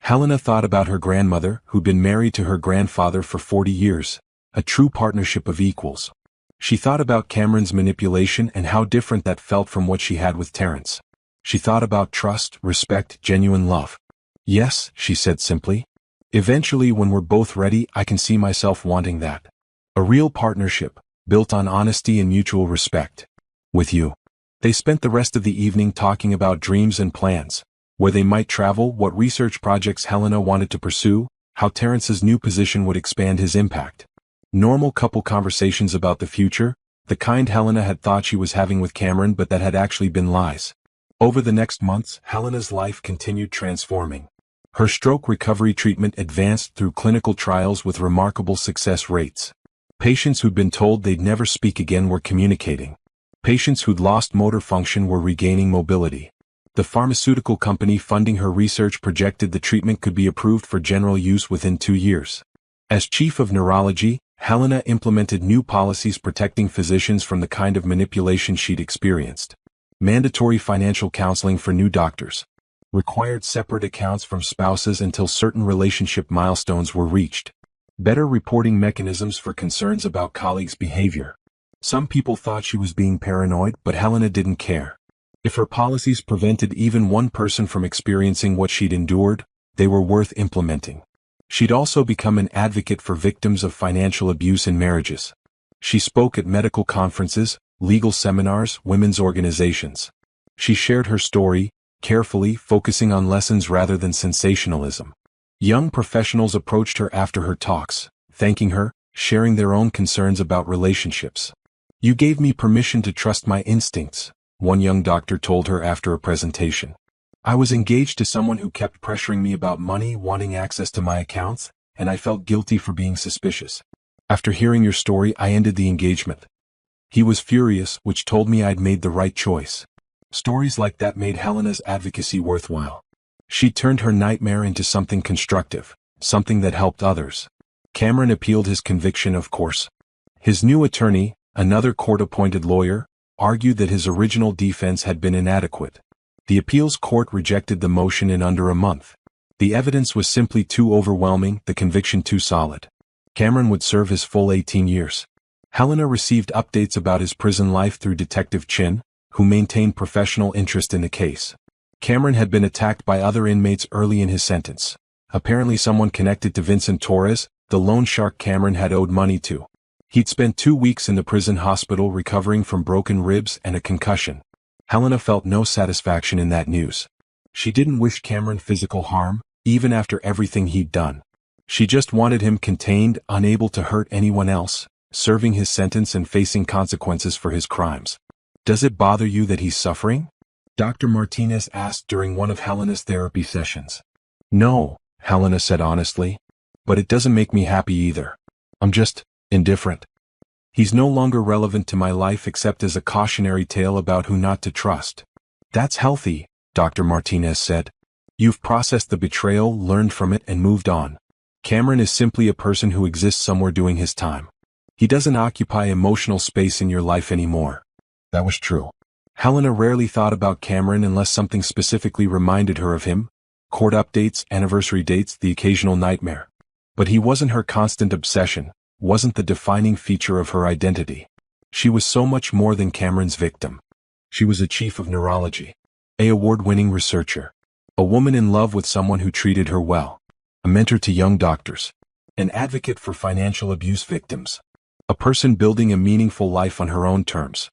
Helena thought about her grandmother, who'd been married to her grandfather for 40 years, a true partnership of equals. She thought about Cameron's manipulation and how different that felt from what she had with Terrence. She thought about trust, respect, genuine love. Yes, she said simply. Eventually, when we're both ready, I can see myself wanting that. A real partnership, built on honesty and mutual respect. With you. They spent the rest of the evening talking about dreams and plans, where they might travel, what research projects Helena wanted to pursue, how Terrence's new position would expand his impact. Normal couple conversations about the future, the kind Helena had thought she was having with Cameron but that had actually been lies. Over the next months, Helena's life continued transforming. Her stroke recovery treatment advanced through clinical trials with remarkable success rates. Patients who'd been told they'd never speak again were communicating. Patients who'd lost motor function were regaining mobility. The pharmaceutical company funding her research projected the treatment could be approved for general use within 2 years. As chief of neurology, Helena implemented new policies protecting physicians from the kind of manipulation she'd experienced. Mandatory financial counseling for new doctors. Required separate accounts from spouses until certain relationship milestones were reached. Better reporting mechanisms for concerns about colleagues' behavior. Some people thought she was being paranoid, but Helena didn't care. If her policies prevented even one person from experiencing what she'd endured, they were worth implementing. She'd also become an advocate for victims of financial abuse in marriages. She spoke at medical conferences, legal seminars, women's organizations. She shared her story, carefully focusing on lessons rather than sensationalism. Young professionals approached her after her talks, thanking her, sharing their own concerns about relationships. You gave me permission to trust my instincts, one young doctor told her after a presentation. I was engaged to someone who kept pressuring me about money, wanting access to my accounts, and I felt guilty for being suspicious. After hearing your story, I ended the engagement. He was furious, which told me I'd made the right choice. Stories like that made Helena's advocacy worthwhile. She turned her nightmare into something constructive, something that helped others. Cameron appealed his conviction, of course. His new attorney, another court-appointed lawyer, argued that his original defense had been inadequate. The appeals court rejected the motion in under a month. The evidence was simply too overwhelming, the conviction too solid. Cameron would serve his full 18 years. Helena received updates about his prison life through Detective Chin, who maintained professional interest in the case. Cameron had been attacked by other inmates early in his sentence. Apparently someone connected to Vincent Torres, the loan shark Cameron had owed money to. He'd spent 2 weeks in the prison hospital recovering from broken ribs and a concussion. Helena felt no satisfaction in that news. She didn't wish Cameron physical harm, even after everything he'd done. She just wanted him contained, unable to hurt anyone else, serving his sentence and facing consequences for his crimes. Does it bother you that he's suffering? Dr. Martinez asked during one of Helena's therapy sessions. No, Helena said honestly. But it doesn't make me happy either. I'm just indifferent. He's no longer relevant to my life except as a cautionary tale about who not to trust. That's healthy, Dr. Martinez said. You've processed the betrayal, learned from it, and moved on. Cameron is simply a person who exists somewhere doing his time. He doesn't occupy emotional space in your life anymore. That was true. Helena rarely thought about Cameron unless something specifically reminded her of him. Court updates, anniversary dates, the occasional nightmare. But he wasn't her constant obsession, wasn't the defining feature of her identity. She was so much more than Cameron's victim. She was a chief of neurology, an award-winning researcher, a woman in love with someone who treated her well, a mentor to young doctors, an advocate for financial abuse victims, a person building a meaningful life on her own terms.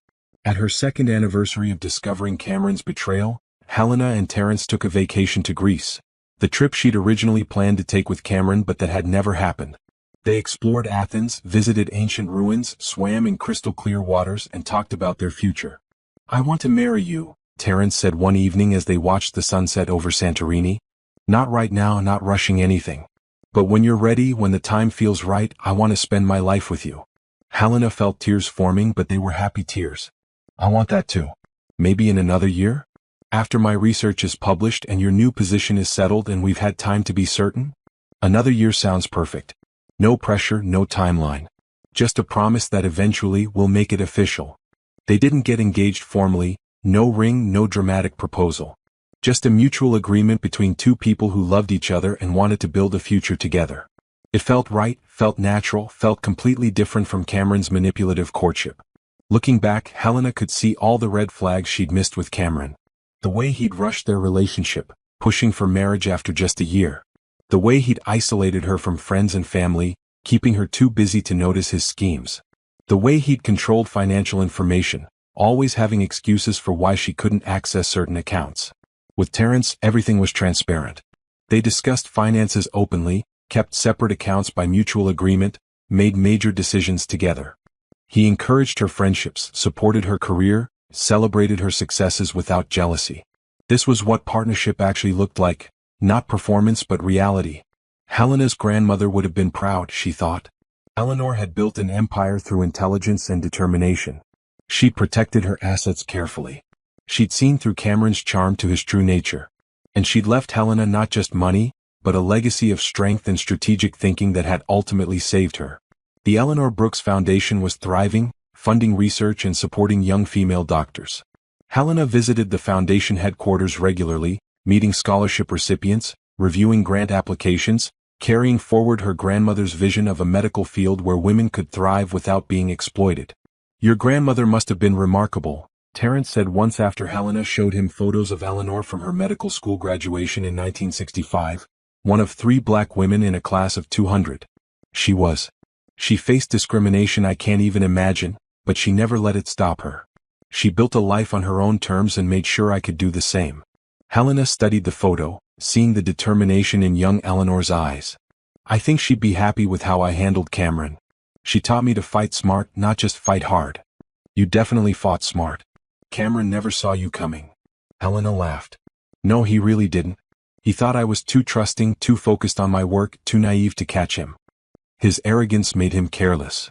At her second anniversary of discovering Cameron's betrayal, Helena and Terrence took a vacation to Greece. The trip she'd originally planned to take with Cameron but that had never happened. They explored Athens, visited ancient ruins, swam in crystal-clear waters, and talked about their future. "I want to marry you," Terence said one evening as they watched the sunset over Santorini. "Not right now, not rushing anything. But when you're ready, when the time feels right, I want to spend my life with you." Helena felt tears forming, but they were happy tears. "I want that too. Maybe in another year? After my research is published and your new position is settled and we've had time to be certain? Another year sounds perfect. No pressure, no timeline. Just a promise that eventually we'll make it official." They didn't get engaged formally, no ring, no dramatic proposal. Just a mutual agreement between two people who loved each other and wanted to build a future together. It felt right, felt natural, felt completely different from Cameron's manipulative courtship. Looking back, Helena could see all the red flags she'd missed with Cameron. The way he'd rushed their relationship, pushing for marriage after just a year. The way he'd isolated her from friends and family, keeping her too busy to notice his schemes. The way he'd controlled financial information, always having excuses for why she couldn't access certain accounts. With Terence, everything was transparent. They discussed finances openly, kept separate accounts by mutual agreement, made major decisions together. He encouraged her friendships, supported her career, celebrated her successes without jealousy. This was what partnership actually looked like, not performance but reality. Helena's grandmother would have been proud, she thought. Eleanor had built an empire through intelligence and determination. She'd protected her assets carefully. She'd seen through Cameron's charm to his true nature. And she'd left Helena not just money, but a legacy of strength and strategic thinking that had ultimately saved her. The Eleanor Brooks Foundation was thriving, funding research and supporting young female doctors. Helena visited the foundation headquarters regularly, meeting scholarship recipients, reviewing grant applications, carrying forward her grandmother's vision of a medical field where women could thrive without being exploited. "Your grandmother must have been remarkable," Terence said once after Helena showed him photos of Eleanor from her medical school graduation in 1965, one of 3 black women in a class of 200. "She was. She faced discrimination I can't even imagine, but she never let it stop her. She built a life on her own terms and made sure I could do the same." Helena studied the photo, seeing the determination in young Eleanor's eyes. "I think she'd be happy with how I handled Cameron. She taught me to fight smart, not just fight hard." "You definitely fought smart. Cameron never saw you coming." Helena laughed. "No, he really didn't. He thought I was too trusting, too focused on my work, too naive to catch him. His arrogance made him careless."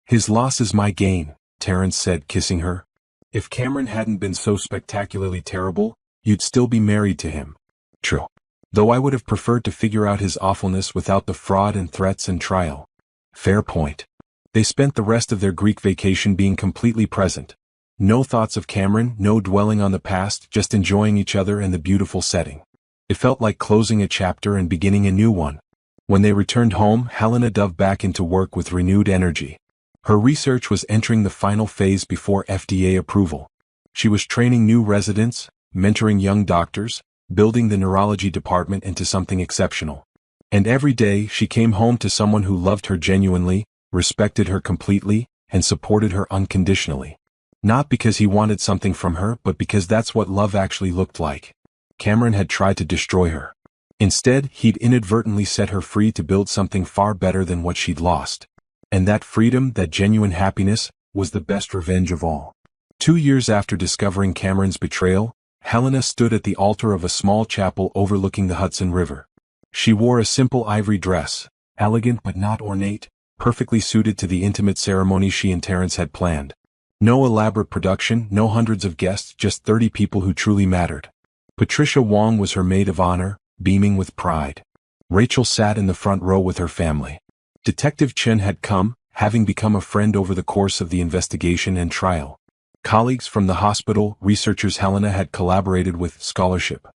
"His loss is my gain," Terence said, kissing her. "If Cameron hadn't been so spectacularly terrible, you'd still be married to him." "True. Though I would have preferred to figure out his awfulness without the fraud and threats and trial." "Fair point." They spent the rest of their Greek vacation being completely present. No thoughts of Cameron, no dwelling on the past, just enjoying each other and the beautiful setting. It felt like closing a chapter and beginning a new one. When they returned home, Helena dove back into work with renewed energy. Her research was entering the final phase before FDA approval. She was training new residents, mentoring young doctors, building the neurology department into something exceptional. And every day she came home to someone who loved her genuinely, respected her completely, and supported her unconditionally. Not because he wanted something from her, but because that's what love actually looked like. Cameron had tried to destroy her. Instead, he'd inadvertently set her free to build something far better than what she'd lost. And that freedom, that genuine happiness, was the best revenge of all. 2 years after discovering Cameron's betrayal, Helena stood at the altar of a small chapel overlooking the Hudson River. She wore a simple ivory dress, elegant but not ornate, perfectly suited to the intimate ceremony she and Terence had planned. No elaborate production, no hundreds of guests, just 30 people who truly mattered. Patricia Wong was her maid of honor, beaming with pride. Rachel sat in the front row with her family. Detective Chen had come, having become a friend over the course of the investigation and trial. Colleagues from the hospital, researchers Helena had collaborated with, scholarship.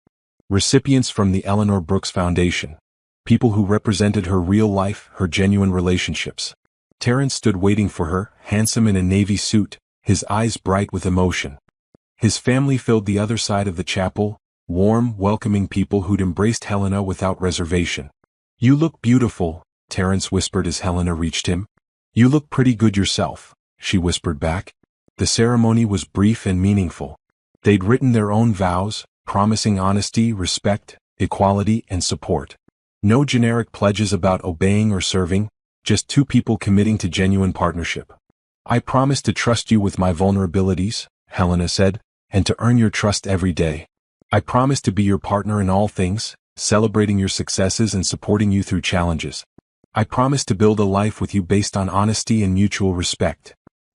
Recipients from the Eleanor Brooks Foundation. People who represented her real life, her genuine relationships. Terence stood waiting for her, handsome in a navy suit, his eyes bright with emotion. His family filled the other side of the chapel, warm, welcoming people who'd embraced Helena without reservation. "You look beautiful," Terence whispered as Helena reached him. "You look pretty good yourself," she whispered back. The ceremony was brief and meaningful. They'd written their own vows, promising honesty, respect, equality, and support. No generic pledges about obeying or serving, just two people committing to genuine partnership. I promise to trust you with my vulnerabilities, Helena said, and to earn your trust every day. I promise to be your partner in all things, celebrating your successes and supporting you through challenges. I promise to build a life with you based on honesty and mutual respect.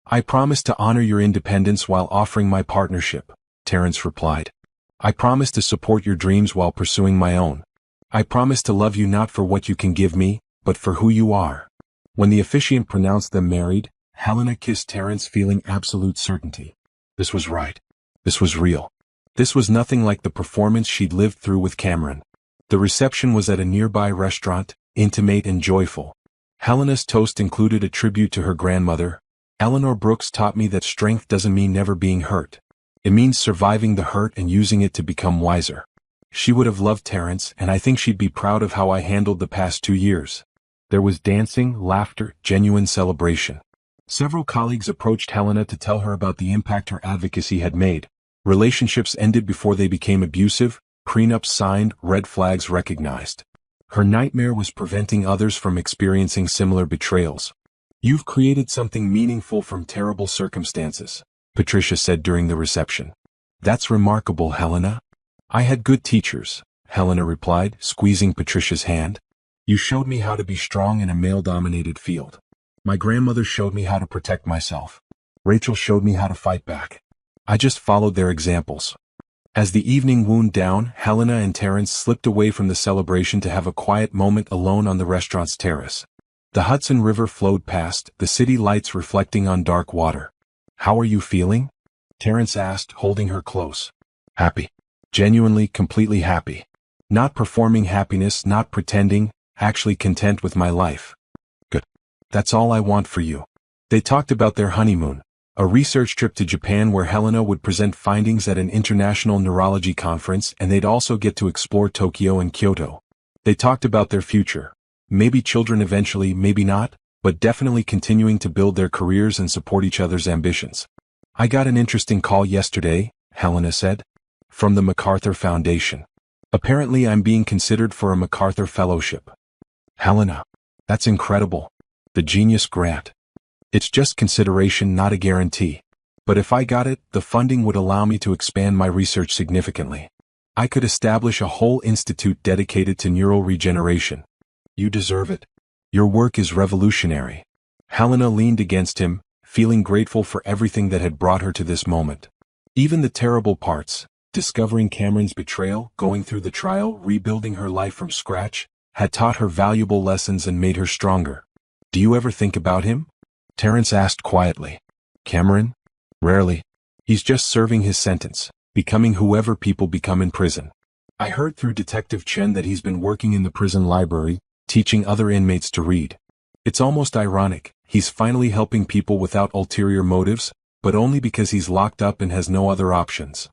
I promise to honor your independence while offering my partnership, Terrence replied. I promise to support your dreams while pursuing my own. I promise to love you not for what you can give me, but for who you are. When the officiant pronounced them married, Helena kissed Terrence, feeling absolute certainty. This was right. This was real. This was nothing like the performance she'd lived through with Cameron. The reception was at a nearby restaurant, intimate and joyful. Helena's toast included a tribute to her grandmother. Eleanor Brooks taught me that strength doesn't mean never being hurt. It means surviving the hurt and using it to become wiser. She would have loved Terrence, and I think she'd be proud of how I handled the past 2 years. There was dancing, laughter, genuine celebration. Several colleagues approached Helena to tell her about the impact her advocacy had made. Relationships ended before they became abusive, prenups signed, red flags recognized. Her nightmare was preventing others from experiencing similar betrayals. You've created something meaningful from terrible circumstances, Patricia said during the reception. That's remarkable, Helena. I had good teachers, Helena replied, squeezing Patricia's hand. You showed me how to be strong in a male-dominated field. My grandmother showed me how to protect myself. Rachel showed me how to fight back. I just followed their examples. As the evening wound down, Helena and Terrence slipped away from the celebration to have a quiet moment alone on the restaurant's terrace. The Hudson River flowed past, the city lights reflecting on dark water. How are you feeling? Terrence asked, holding her close. Happy. Genuinely, completely happy. Not performing happiness, not pretending, actually content with my life. Good. That's all I want for you. They talked about their honeymoon, a research trip to Japan where Helena would present findings at an international neurology conference, and they'd also get to explore Tokyo and Kyoto. They talked about their future. Maybe children eventually, maybe not, but definitely continuing to build their careers and support each other's ambitions. I got an interesting call yesterday, Helena said. From the MacArthur Foundation. Apparently I'm being considered for a MacArthur Fellowship. Helena. That's incredible. The Genius Grant. It's just consideration, not a guarantee. But if I got it, the funding would allow me to expand my research significantly. I could establish a whole institute dedicated to neural regeneration. You deserve it. Your work is revolutionary. Helena leaned against him, feeling grateful for everything that had brought her to this moment. Even the terrible parts, discovering Cameron's betrayal, going through the trial, rebuilding her life from scratch, had taught her valuable lessons and made her stronger. Do you ever think about him? Terrence asked quietly. Cameron? Rarely. He's just serving his sentence, becoming whoever people become in prison. I heard through Detective Chen that he's been working in the prison library, teaching other inmates to read. It's almost ironic, he's finally helping people without ulterior motives, but only because he's locked up and has no other options.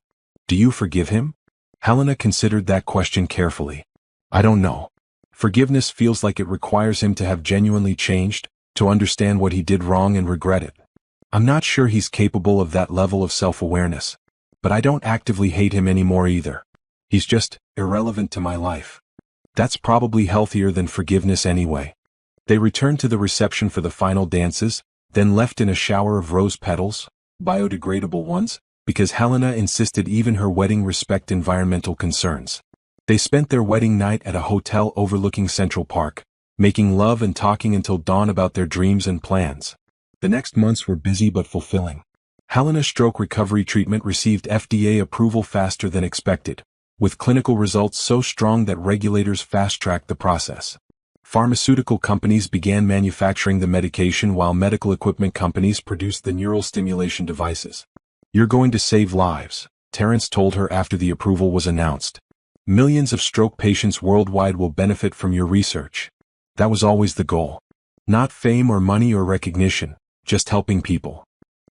Do you forgive him? Helena considered that question carefully. I don't know. Forgiveness feels like it requires him to have genuinely changed, to understand what he did wrong and regret it. I'm not sure he's capable of that level of self-awareness, but I don't actively hate him anymore either. He's just irrelevant to my life. That's probably healthier than forgiveness anyway. They returned to the reception for the final dances, then left in a shower of rose petals, biodegradable ones, because Helena insisted even her wedding respect environmental concerns. They spent their wedding night at a hotel overlooking Central Park, making love and talking until dawn about their dreams and plans. The next months were busy but fulfilling. Helena's stroke recovery treatment received FDA approval faster than expected, with clinical results so strong that regulators fast-tracked the process. Pharmaceutical companies began manufacturing the medication while medical equipment companies produced the neural stimulation devices. You're going to save lives, Terrence told her after the approval was announced. Millions of stroke patients worldwide will benefit from your research. That was always the goal. Not fame or money or recognition, just helping people.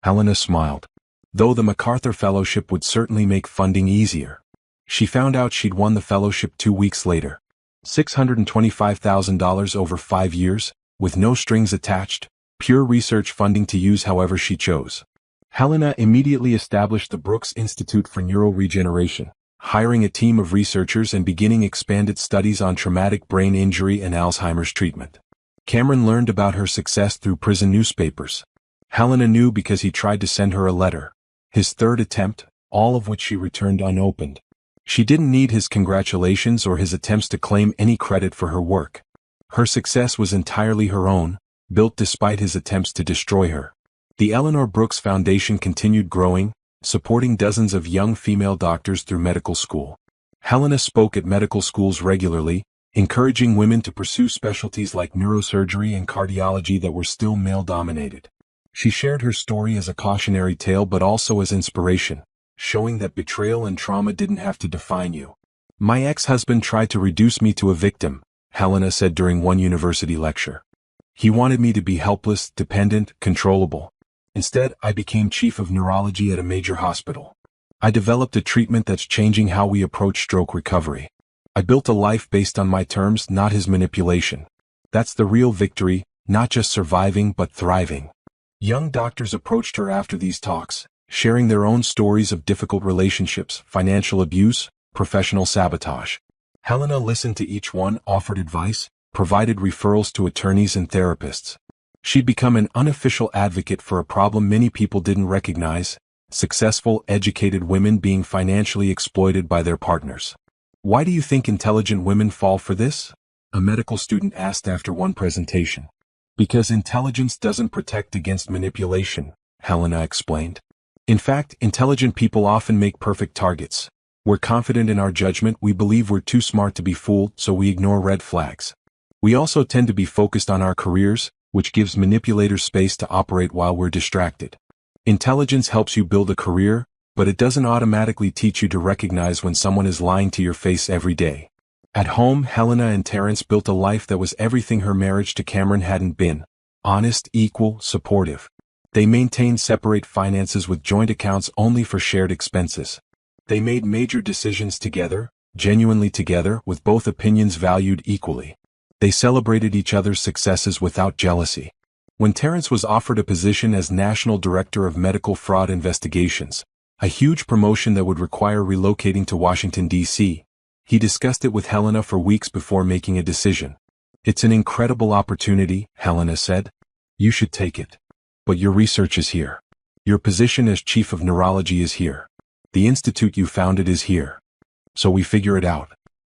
Helena smiled. Though the MacArthur Fellowship would certainly make funding easier. She found out she'd won the fellowship 2 weeks later. $625,000 over 5 years, with no strings attached, pure research funding to use however she chose. Helena immediately established the Brooks Institute for Neural Regeneration, hiring a team of researchers and beginning expanded studies on traumatic brain injury and Alzheimer's treatment. Cameron learned about her success through prison newspapers. Helena knew because he tried to send her a letter. His third attempt, all of which she returned unopened. She didn't need his congratulations or his attempts to claim any credit for her work. Her success was entirely her own, built despite his attempts to destroy her. The Eleanor Brooks Foundation continued growing, supporting dozens of young female doctors through medical school. Helena spoke at medical schools regularly, encouraging women to pursue specialties like neurosurgery and cardiology that were still male-dominated. She shared her story as a cautionary tale but also as inspiration, showing that betrayal and trauma didn't have to define you. "My ex-husband tried to reduce me to a victim," Helena said during one university lecture. "He wanted me to be helpless, dependent, controllable. Instead, I became chief of neurology at a major hospital. I developed a treatment that's changing how we approach stroke recovery. I built a life based on my terms, not his manipulation. That's the real victory, not just surviving but thriving." Young doctors approached her after these talks, sharing their own stories of difficult relationships, financial abuse, professional sabotage. Helena listened to each one, offered advice, provided referrals to attorneys and therapists. She'd become an unofficial advocate for a problem many people didn't recognize: successful, educated women being financially exploited by their partners. "Why do you think intelligent women fall for this?" a medical student asked after one presentation. "Because intelligence doesn't protect against manipulation," Helena explained. "In fact, intelligent people often make perfect targets. We're confident in our judgment, we believe we're too smart to be fooled, so we ignore red flags. We also tend to be focused on our careers, which gives manipulators space to operate while we're distracted. Intelligence helps you build a career, but it doesn't automatically teach you to recognize when someone is lying to your face every day." At home, Helena and Terrence built a life that was everything her marriage to Cameron hadn't been: honest, equal, supportive. They maintained separate finances with joint accounts only for shared expenses. They made major decisions together, genuinely together, with both opinions valued equally. They celebrated each other's successes without jealousy. When Terrence was offered a position as National Director of Medical Fraud Investigations, a huge promotion that would require relocating to Washington, D.C., he discussed it with Helena for weeks before making a decision. "It's an incredible opportunity," Helena said. "You should take it. But your research is here. Your position as chief of neurology is here. The institute you founded is here. So we figure it out.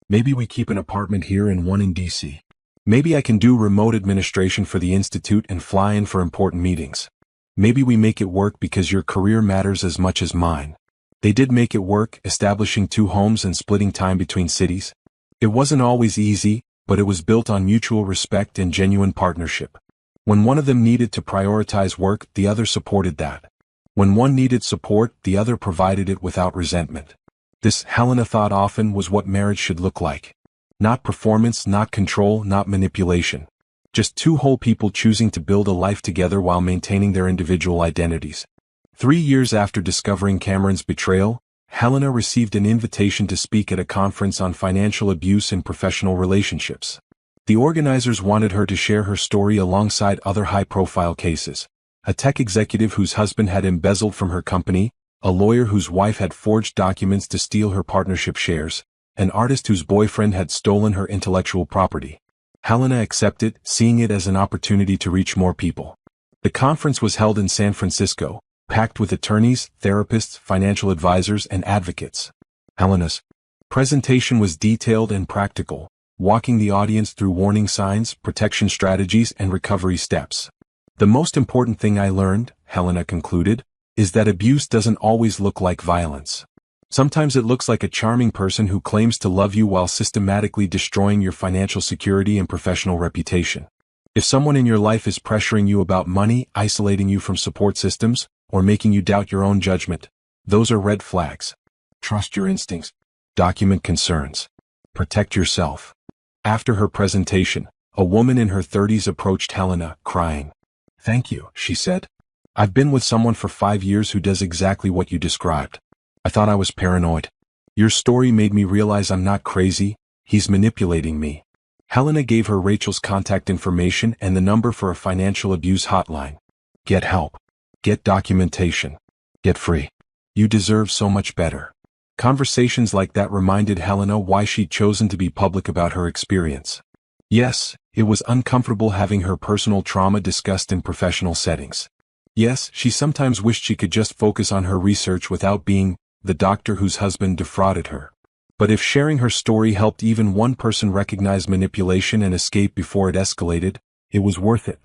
Maybe we keep an apartment here and one in D.C. Maybe I can do remote administration for the institute and fly in for important meetings. Maybe we make it work because your career matters as much as mine." They did make it work, establishing 2 homes and splitting time between cities. It wasn't always easy, but it was built on mutual respect and genuine partnership. When one of them needed to prioritize work, the other supported that. When one needed support, the other provided it without resentment. This, Helena thought often, was what marriage should look like. Not performance, not control, not manipulation. Just 2 whole people choosing to build a life together while maintaining their individual identities. 3 years after discovering Cameron's betrayal, Helena received an invitation to speak at a conference on financial abuse in professional relationships. The organizers wanted her to share her story alongside other high-profile cases: a tech executive whose husband had embezzled from her company, a lawyer whose wife had forged documents to steal her partnership shares, an artist whose boyfriend had stolen her intellectual property. Helena accepted, seeing it as an opportunity to reach more people. The conference was held in San Francisco, packed with attorneys, therapists, financial advisors, and advocates. Helena's presentation was detailed and practical, walking the audience through warning signs, protection strategies, and recovery steps. "The most important thing I learned," Helena concluded, "is that abuse doesn't always look like violence. Sometimes it looks like a charming person who claims to love you while systematically destroying your financial security and professional reputation. If someone in your life is pressuring you about money, isolating you from support systems, or making you doubt your own judgment, those are red flags. Trust your instincts. Document concerns. Protect yourself." After her presentation, a woman in her 30s approached Helena, crying. "Thank you," she said. "I've been with someone for 5 years who does exactly what you described. I thought I was paranoid. Your story made me realize I'm not crazy, he's manipulating me." Helena gave her Rachel's contact information and the number for a financial abuse hotline. "Get help. Get documentation. Get free. You deserve so much better. Conversations like that reminded Helena why she'd chosen to be public about her experience. Yes, it was uncomfortable having her personal trauma discussed in professional settings. Yes, she sometimes wished she could just focus on her research without being the doctor whose husband defrauded her. But if sharing her story helped even one person recognize manipulation and escape before it escalated, it was worth it.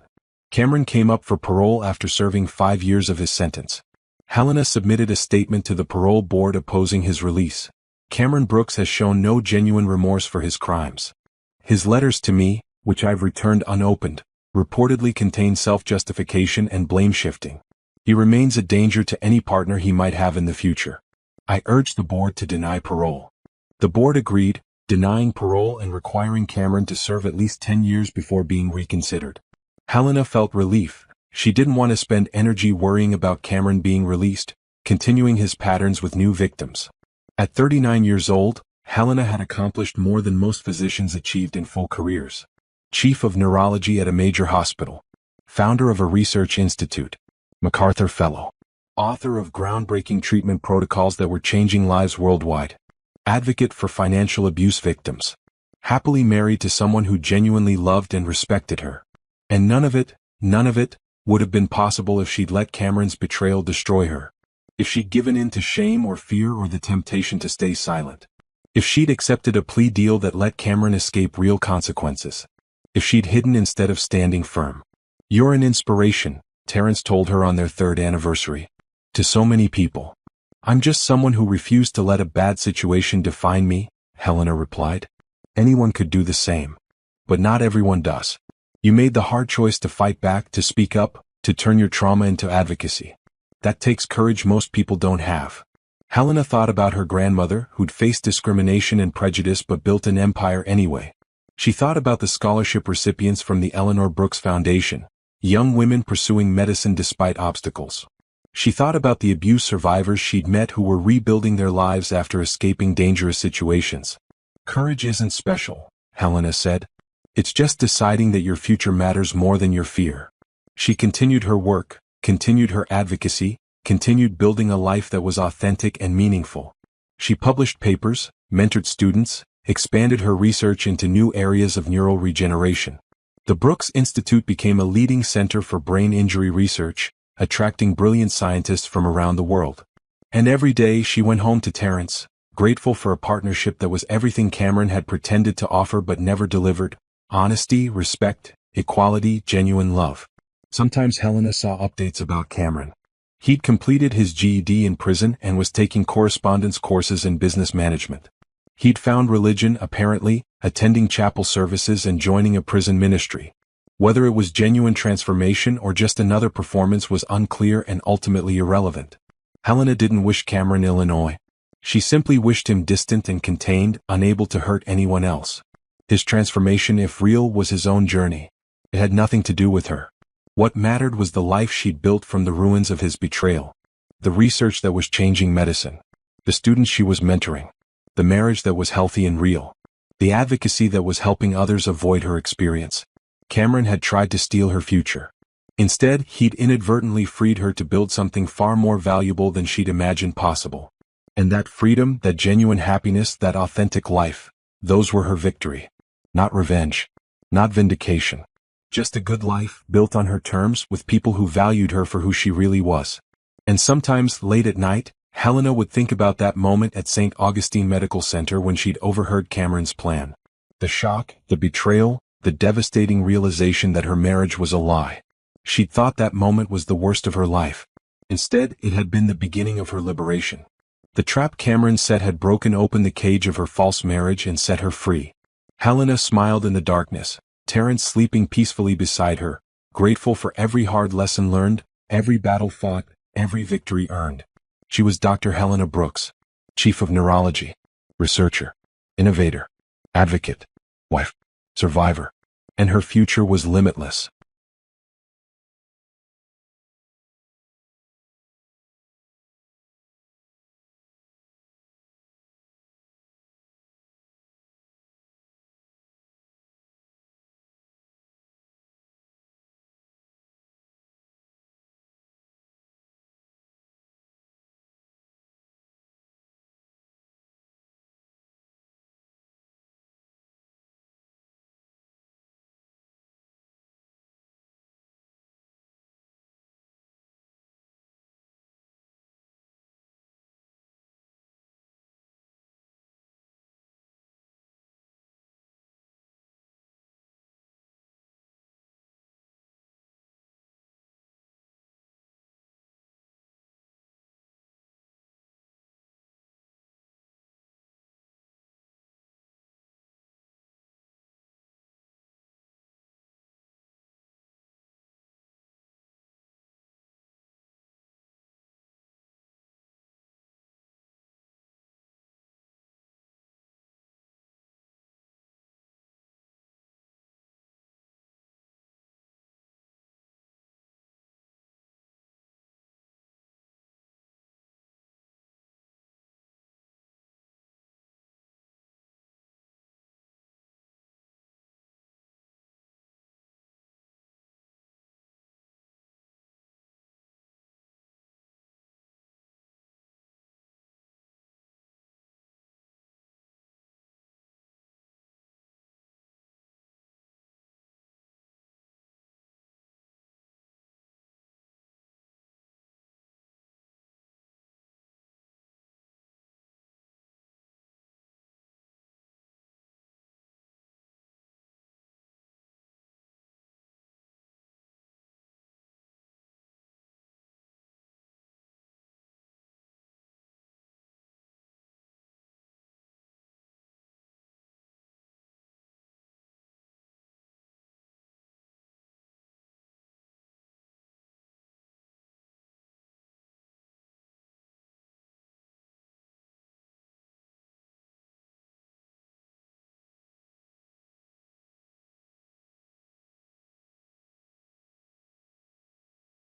Cameron came up for parole after serving 5 years of his sentence. Helena submitted a statement to the parole board opposing his release. Cameron Brooks has shown no genuine remorse for his crimes. His letters to me, which I've returned unopened, reportedly contain self-justification and blame-shifting. He remains a danger to any partner he might have in the future. I urge the board to deny parole. The board agreed, denying parole and requiring Cameron to serve at least 10 years before being reconsidered. Helena felt relief. She didn't want to spend energy worrying about Cameron being released, continuing his patterns with new victims. At 39 years old, Helena had accomplished more than most physicians achieved in full careers. Chief of neurology at a major hospital. Founder of a research institute. MacArthur Fellow. Author of groundbreaking treatment protocols that were changing lives worldwide. Advocate for financial abuse victims. Happily married to someone who genuinely loved and respected her. And none of it, would have been possible if she'd let Cameron's betrayal destroy her. If she'd given in to shame or fear or the temptation to stay silent. If she'd accepted a plea deal that let Cameron escape real consequences. If she'd hidden instead of standing firm. You're an inspiration, Terrence told her on their 3rd anniversary. To so many people. I'm just someone who refused to let a bad situation define me, Helena replied. Anyone could do the same. But not everyone does. You made the hard choice to fight back, to speak up, to turn your trauma into advocacy. That takes courage most people don't have. Helena thought about her grandmother, who'd faced discrimination and prejudice but built an empire anyway. She thought about the scholarship recipients from the Eleanor Brooks Foundation, young women pursuing medicine despite obstacles. She thought about the abuse survivors she'd met who were rebuilding their lives after escaping dangerous situations. Courage isn't special, Helena said. It's just deciding that your future matters more than your fear. She continued her work, continued her advocacy, continued building a life that was authentic and meaningful. She published papers, mentored students, expanded her research into new areas of neural regeneration. The Brooks Institute became a leading center for brain injury research, attracting brilliant scientists from around the world. And every day she went home to Terrence, grateful for a partnership that was everything Cameron had pretended to offer but never delivered. Honesty, respect, equality, genuine love. Sometimes Helena saw updates about Cameron. He'd completed his GED in prison and was taking correspondence courses in business management. He'd found religion, apparently, attending chapel services and joining a prison ministry. Whether it was genuine transformation or just another performance was unclear and ultimately irrelevant. Helena didn't wish Cameron Illinois. She simply wished him distant and contained, unable to hurt anyone else. His transformation, if real, was his own journey. It had nothing to do with her. What mattered was the life she'd built from the ruins of his betrayal. The research that was changing medicine. The students she was mentoring. The marriage that was healthy and real. The advocacy that was helping others avoid her experience. Cameron had tried to steal her future. Instead, he'd inadvertently freed her to build something far more valuable than she'd imagined possible. And that freedom, that genuine happiness, that authentic life, those were her victory. Not revenge. Not vindication. Just a good life, built on her terms, with people who valued her for who she really was. And sometimes, late at night, Helena would think about that moment at St. Augustine Medical Center when she'd overheard Cameron's plan. The shock, the betrayal, the devastating realization that her marriage was a lie. She'd thought that moment was the worst of her life. Instead, it had been the beginning of her liberation. The trap Cameron set had broken open the cage of her false marriage and set her free. Helena smiled in the darkness, Terrence sleeping peacefully beside her, grateful for every hard lesson learned, every battle fought, every victory earned. She was Dr. Helena Brooks, Chief of Neurology, researcher, innovator, advocate, wife, survivor, and her future was limitless.